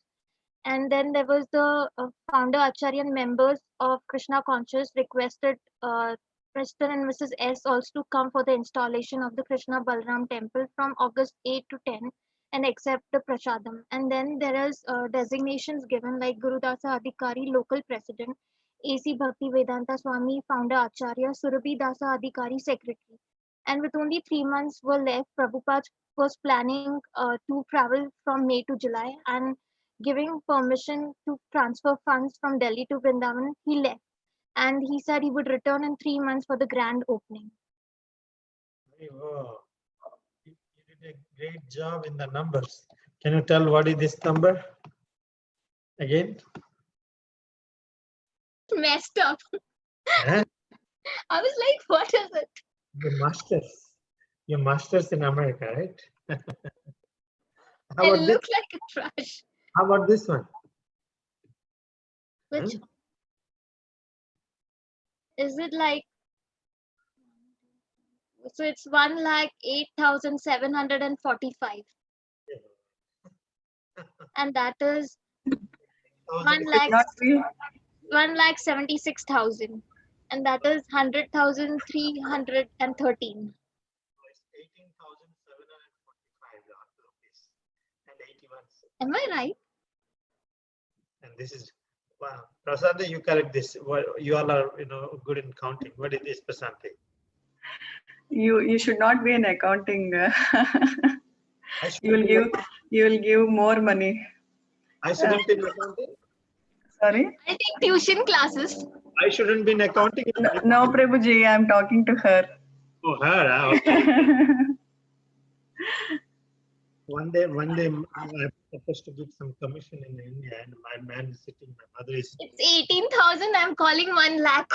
And then there was the founder Acharya and members of Krishna Conscious requested Mr. and Mrs. S also to come for the installation of the Krishna Balram temple from August 8 to 10 and accept the prasadam. And then there is designations given like Gurudasa Adhikari, local president, A.C. Bhakti Vedanta Swami, founder Acharya, Surabhi Dasa Adhikari, secretary. And with only 3 months were left, Prabhupada was planning to travel from May to July, and giving permission to transfer funds from Delhi to Vrindavan, he left. And he said he would return in 3 months for the grand opening. Oh, you did a great job in the numbers. Can you tell what is this number again? Messed up. Huh? I was like, what is it? Your masters in America, right? It looks like a trash. How about this one? Which is it like? So it's 1,08,745, and that is 1,76,000, and that is 100,313. 18,745 rupees and 81 cents. Am I right? And this is wow. Prasad, you correct this. You all are good in counting. What is this, Prasanthi? You should not be in accounting. You will give more money. I shouldn't be in accounting. Sorry. I take tuition classes. I shouldn't be in accounting. No, Prabhuji, I am talking to her. Oh, her. Okay. One day, I'm supposed to give some commission in India, and my man is sitting. My mother is. It's 18,000. I'm calling 1 lakh.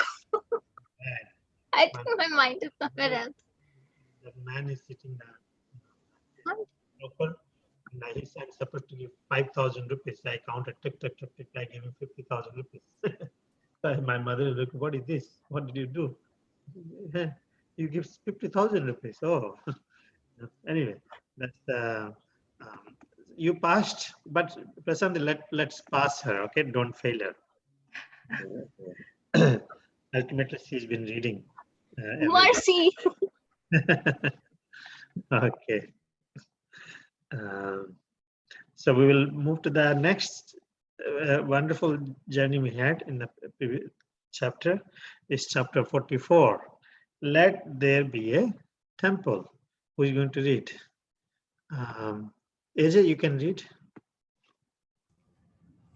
I think my mind is somewhere else. That man is sitting there. Local, and I'm supposed to give 5,000 rupees. I counted, tick. I gave him 50,000 rupees. My mother looked, what is this? What did you do? You give 50,000 rupees. Oh, anyway, That's the you passed, but Prasanthi, let's pass her. Okay, don't fail her. Ultimately, she's been reading every day. Mercy. Okay. Um, so we will move to the next wonderful journey we had in the previous chapter. Is chapter 44. Let there be a temple. Who is going to read? AJ, you can read.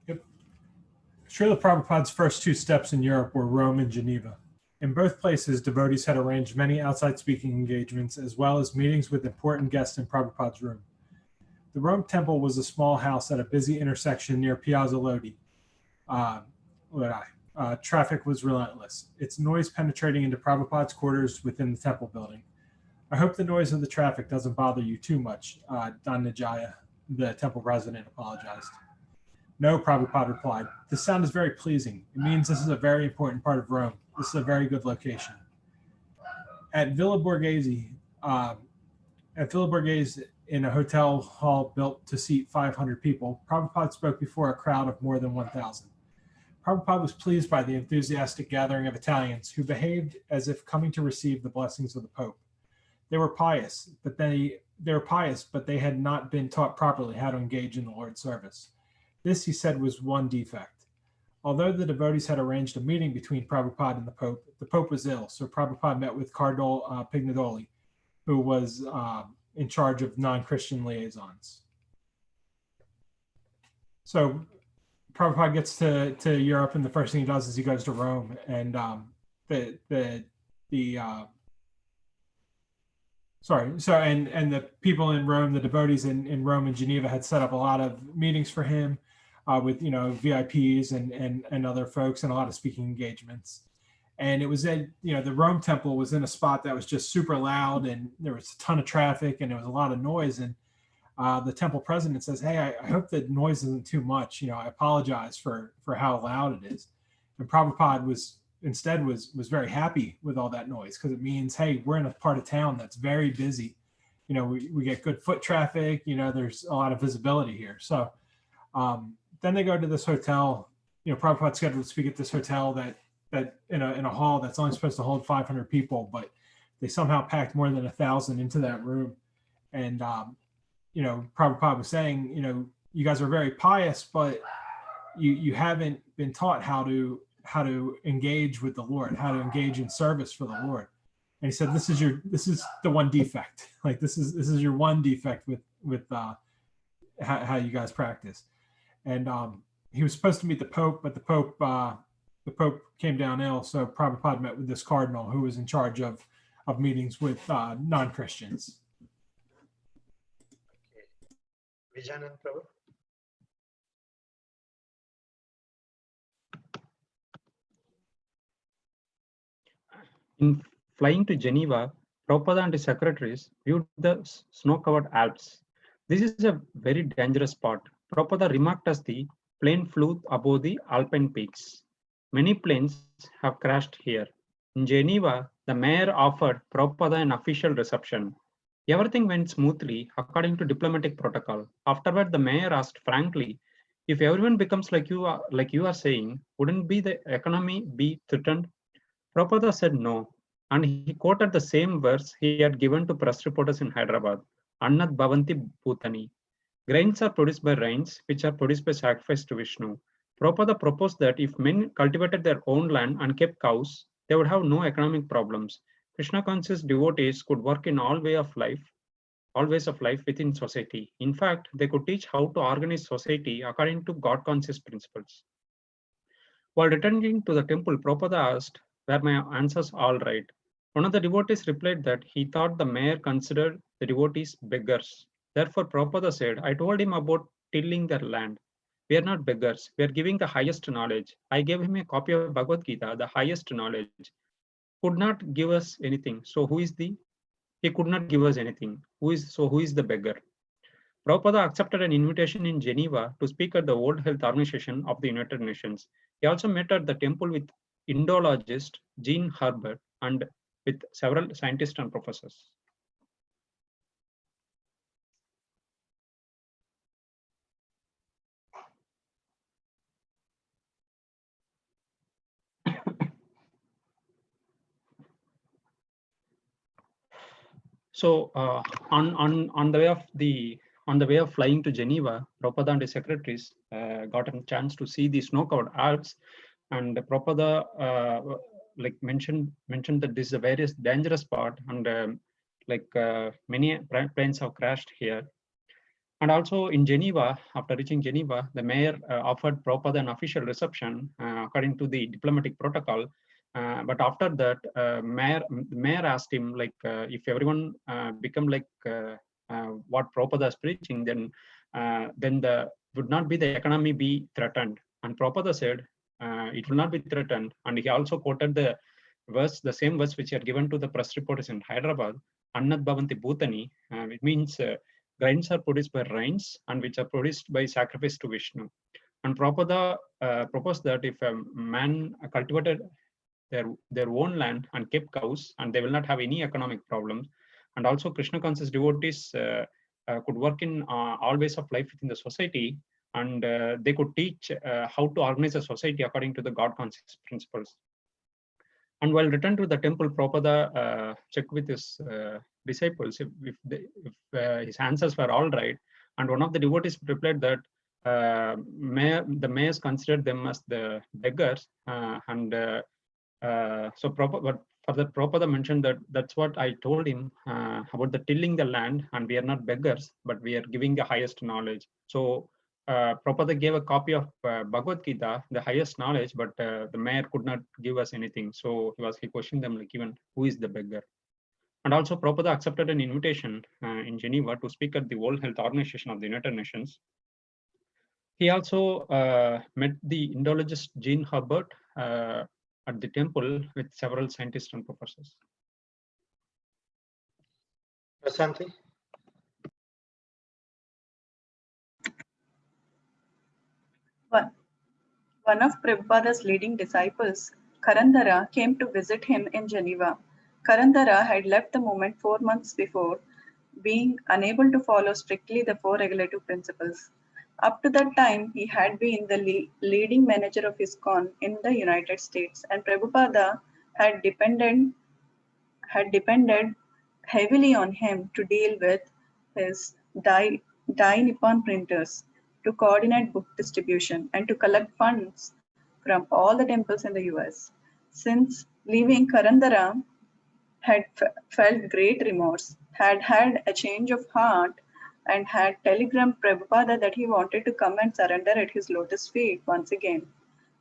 Yep. Srila Prabhupada's first two steps in Europe were Rome and Geneva. In both places, devotees had arranged many outside speaking engagements as well as meetings with important guests in Prabhupada's room. The Rome temple was a small house at a busy intersection near Piazza Lodi. Traffic was relentless, its noise penetrating into Prabhupada's quarters within the temple building. I hope the noise of the traffic doesn't bother you too much, Dhananjaya, the temple president, apologized. No, Prabhupada replied. This sound is very pleasing. It means this is a very important part of Rome. This is a very good location. At Villa Borghese, in a hotel hall built to seat 500 people, Prabhupada spoke before a crowd of more than 1,000. Prabhupada was pleased by the enthusiastic gathering of Italians who behaved as if coming to receive the blessings of the Pope. They were pious, but they had not been taught properly how to engage in the Lord's service. This, he said, was one defect. Although the devotees had arranged a meeting between Prabhupada and the Pope was ill, so Prabhupada met with Cardinal Pignedoli, who was in charge of non-Christian liaisons. So Prabhupada gets to Europe, and the first thing he does is he goes to Rome, and the people in Rome, the devotees in Rome and Geneva, had set up a lot of meetings for him with VIPs and other folks, and a lot of speaking engagements. And it was the Rome temple was in a spot that was just super loud, and there was a ton of traffic, and there was a lot of noise. And the temple president says, "Hey, I hope the noise isn't too much. I apologize for how loud it is." And Prabhupada was very happy with all that noise, because it means, hey, we're in a part of town that's very busy. We get good foot traffic. There's a lot of visibility here. So then they go to this hotel. Prabhupada's scheduled to speak at this hotel that in a hall that's only supposed to hold 500 people, but they somehow packed more than 1,000 into that room. And Prabhupada was saying, you guys are very pious, but you haven't been taught how to engage with the Lord, how to engage in service for the Lord. And he said, this is the one defect. Like this is your one defect with how you guys practice. And he was supposed to meet the Pope, but the Pope came down ill. So Prabhupada met with this cardinal who was in charge of meetings with non-Christians. Vijayanand Prabhu. In flying to Geneva, Prabhupada and his secretaries viewed the snow-covered Alps. This is a very dangerous spot. Prabhupada remarked as the plane flew above the Alpine peaks. Many planes have crashed here. In Geneva, the mayor offered Prabhupada an official reception. Everything went smoothly according to diplomatic protocol. Afterward, the mayor asked frankly, if everyone becomes like you are saying, wouldn't the economy be threatened? Prabhupada said no, and he quoted the same verse he had given to press reporters in Hyderabad, Annat Bhavanti Bhutani. Grains are produced by rains, which are produced by sacrifice to Vishnu. Prabhupada proposed that if men cultivated their own land and kept cows, they would have no economic problems. Krishna conscious devotees could work in all ways of life within society. In fact, they could teach how to organize society according to God conscious principles. While returning to the temple, Prabhupada asked, were my answers all right? One of the devotees replied that he thought the mayor considered the devotees beggars. Therefore, Prabhupada said, I told him about tilling their land. We are not beggars. We are giving the highest knowledge. I gave him a copy of Bhagavad Gita, the highest knowledge. Could not give us anything. So he could not give us anything. Who is the beggar? Prabhupada accepted an invitation in Geneva to speak at the World Health Organization of the United Nations. He also met at the temple with Indologist Jean Herbert and with several scientists and professors. So on the way of flying to Geneva, Prabhupada and his secretaries got a chance to see the snow-covered Alps, and Prabhupada like mentioned that this is a very dangerous part, and many planes have crashed here. And also in Geneva, after reaching Geneva, the mayor offered Prabhupada an official reception according to the diplomatic protocol. But after that, mayor asked him, like, if everyone become like what Prabhupada is preaching, then the would not be the economy be threatened. And Prabhupada said, it will not be threatened. And he also quoted the verse, the same verse which he had given to the press reporters in Hyderabad, Annat Bhavanti Bhutani, it means grains are produced by rains and which are produced by sacrifice to Vishnu. And Prabhupada proposed that if a man cultivated their own land and kept cows, and they will not have any economic problems. And also Krishna conscious devotees could work in all ways of life within the society, and they could teach how to organize a society according to the God conscious principles. And while returned to the temple, Prabhupada checked with his disciples if his answers were all right. And one of the devotees replied that the mayors considered them as the beggars. So further Prabhupada mentioned that that's what I told him about the tilling the land, and we are not beggars, but we are giving the highest knowledge. So Prabhupada gave a copy of Bhagavad Gita, the highest knowledge, but the mayor could not give us anything. So he questioned them, like, even who is the beggar? And also Prabhupada accepted an invitation in Geneva to speak at the World Health Organization of the United Nations. He also met the Indologist Jean Herbert at the temple with several scientists and professors. Prasanthi? One of Prabhupada's leading disciples, Karandara, came to visit him in Geneva. Karandara had left the movement 4 months before, being unable to follow strictly the 4 regulative principles. Up to that time, he had been the leading manager of ISKCON in the United States, and Prabhupada had depended heavily on him to deal with his Dai Nippon printers, to coordinate book distribution, and to collect funds from all the temples in the US. Since leaving, Karandara had felt great remorse, had a change of heart, and had telegrammed Prabhupada that he wanted to come and surrender at his lotus feet once again.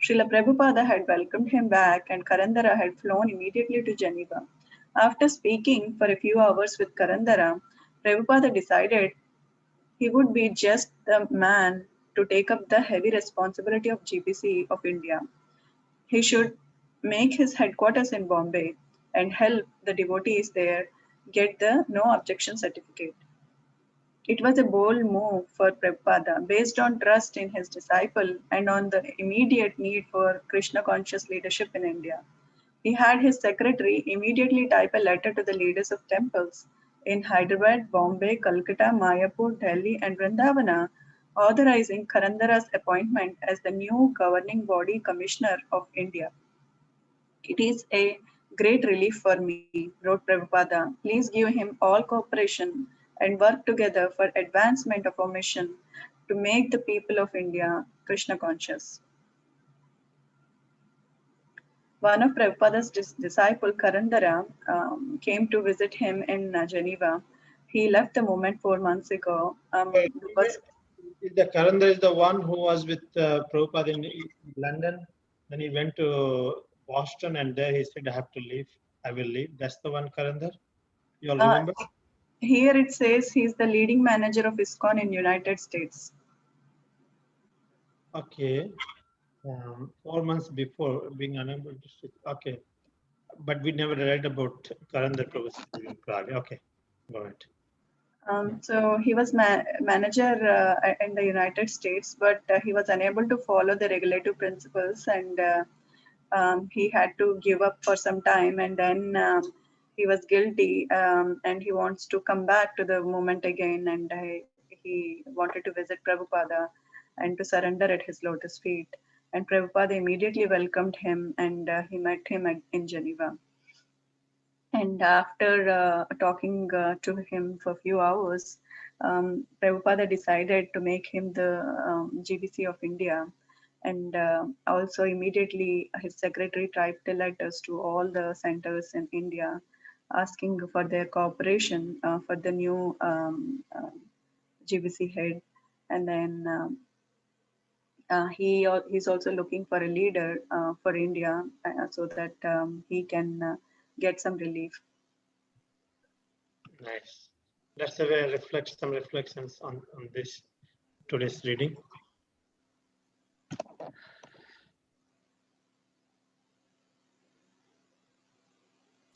Srila Prabhupada had welcomed him back, and Karandara had flown immediately to Geneva. After speaking for a few hours with Karandara, Prabhupada decided he would be just the man to take up the heavy responsibility of GPC of India. He should make his headquarters in Bombay and help the devotees there get the no objection certificate. It was a bold move for Prabhupada based on trust in his disciple and on the immediate need for Krishna conscious leadership in India. He had his secretary immediately type a letter to the leaders of temples in Hyderabad, Bombay, Calcutta, Mayapur, Delhi, and Vrindavana, authorizing Karandara's appointment as the new governing body commissioner of India. It is a great relief for me, wrote Prabhupada. Please give him all cooperation and work together for advancement of our mission to make the people of India Krishna conscious. One of Prabhupada's disciple, Karandara, came to visit him in Geneva. He left the movement 4 months ago. The Karandara is the one who was with Prabhupada in London. Then he went to Boston, and there he said, I have to leave. I will leave. That's the one Karandar? You all remember? Here it says he's the leading manager of ISKCON in United States. Okay. 4 months before being unable to switch. Okay. But we never read about Karandar Prabhupada in Prague. Okay. Go ahead. So he was manager in the United States, but he was unable to follow the regulative principles, and he had to give up for some time, and then he was guilty, and he wants to come back to the movement again, and he wanted to visit Prabhupada and to surrender at his lotus feet. And Prabhupada immediately welcomed him, and he met him in Geneva. And after talking to him for a few hours, Prabhupada decided to make him the GBC of India. And also immediately his secretary typed letters to all the centers in India asking for their cooperation for the new GBC head. And then he's also looking for a leader for India so that he can get some relief. Nice. That's a way some reflections on this today's reading.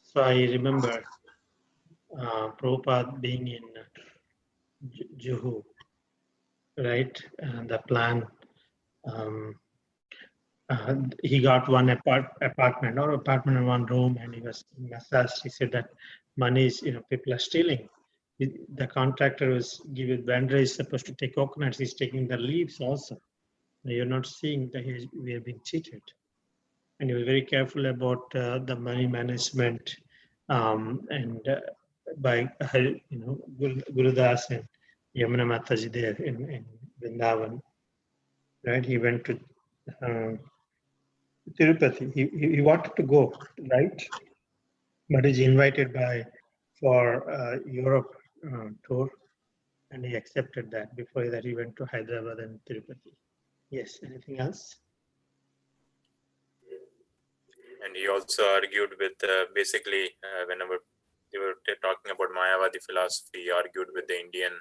So I remember Prabhupada being in Juhu, right? And the plan, he got one apartment in one room, and he was massaged. He said that money is, people are stealing. The contractor was giving vendor is supposed to take coconuts. He's taking the leaves also. You're not seeing that we are being cheated. And he was very careful about the money management, and by Gurudas and Yamuna Mataji there in Vrindavan, right? He went to Tirupati. He wanted to go, right? But he's invited for Europe tour, and he accepted that. Before that, he went to Hyderabad and Tirupati. Yes. Anything else? And he also argued with basically whenever they were talking about Mayavadi philosophy, he argued with the Indian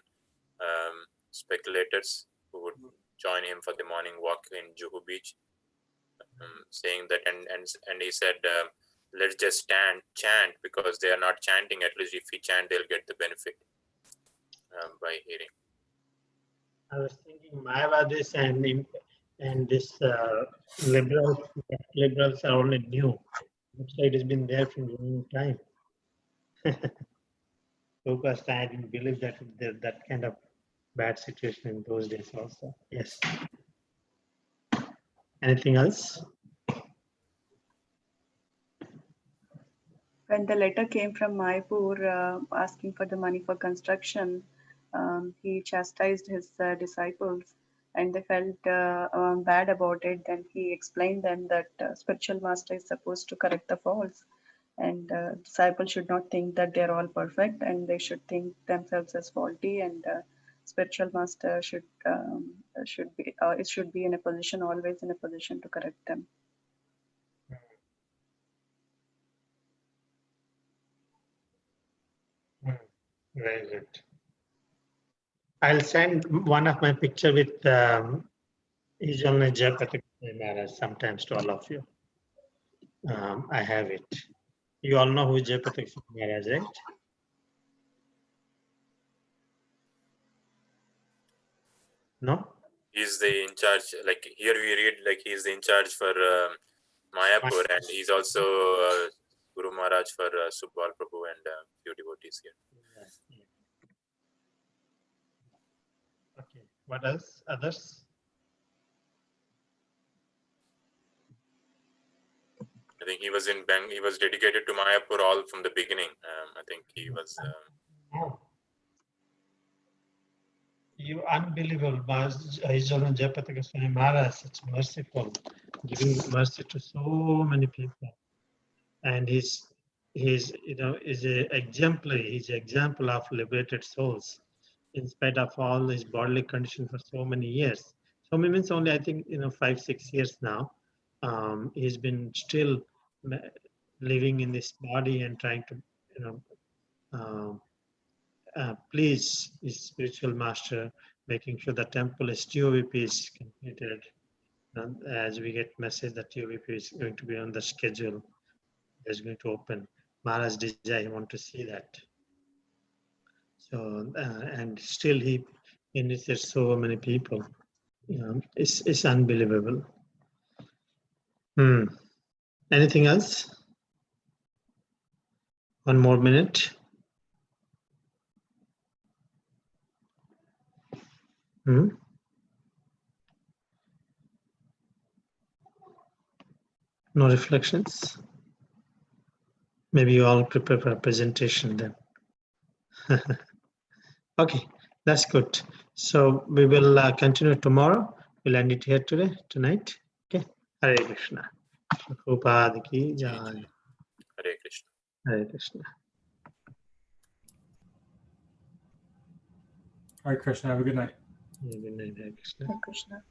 speculators who would join him for the morning walk in Juhu Beach, saying that, and he said, let's just chant, because they are not chanting. At least if we chant, they'll get the benefit by hearing. I was thinking Mayavadis and this liberals are only new. Looks like it has been there for a long time. Because I didn't believe that there's that kind of bad situation in those days also. Yes. Anything else? When the letter came from Mayapur asking for the money for construction, he chastised his disciples, and they felt bad about it. Then he explained them that spiritual master is supposed to correct the faults, and disciples should not think that they're all perfect, and they should think themselves as faulty. And spiritual master should be in a position, always in a position to correct them. Very good. I'll send one of my picture with His Holiness Jayapataka Maharaj sometimes to all of you. I have it. You all know who Jayapataka Maharaj, right? No? He's the in charge, like here we read, like he's the in charge for Mayapur, and he's also Guru Maharaj for Subal Prabhu and few devotees here. Yes. Okay. What else? Others? I think he was in Bang. He was dedicated to Mayapur all from the beginning. I think he was. Oh. You unbelievable, His Holiness Jayapataka Swami Maharaj, such merciful, giving mercy to so many people, and he's is a exemplary. He's an example of liberated souls, in spite of all his bodily condition for so many years. So many means only I think 5-6 years now. He's been still living in this body and trying to please his spiritual master, making sure the temple is TOVP is completed. And as we get message that TOVP is going to be on the schedule, is going to open. Maharaj desire, he want to see that. So and still he initiates so many people. It's unbelievable. Anything else? One more minute. No reflections? Maybe you all prepare for a presentation then. Okay, that's good. So we will continue tomorrow. We'll end it here tonight. Okay. Hare Krishna. Prabhupada ki jai. Hare Krishna. Hare Krishna. Hare Krishna. Have a good night. Good night, Hare Krishna. Hare Krishna.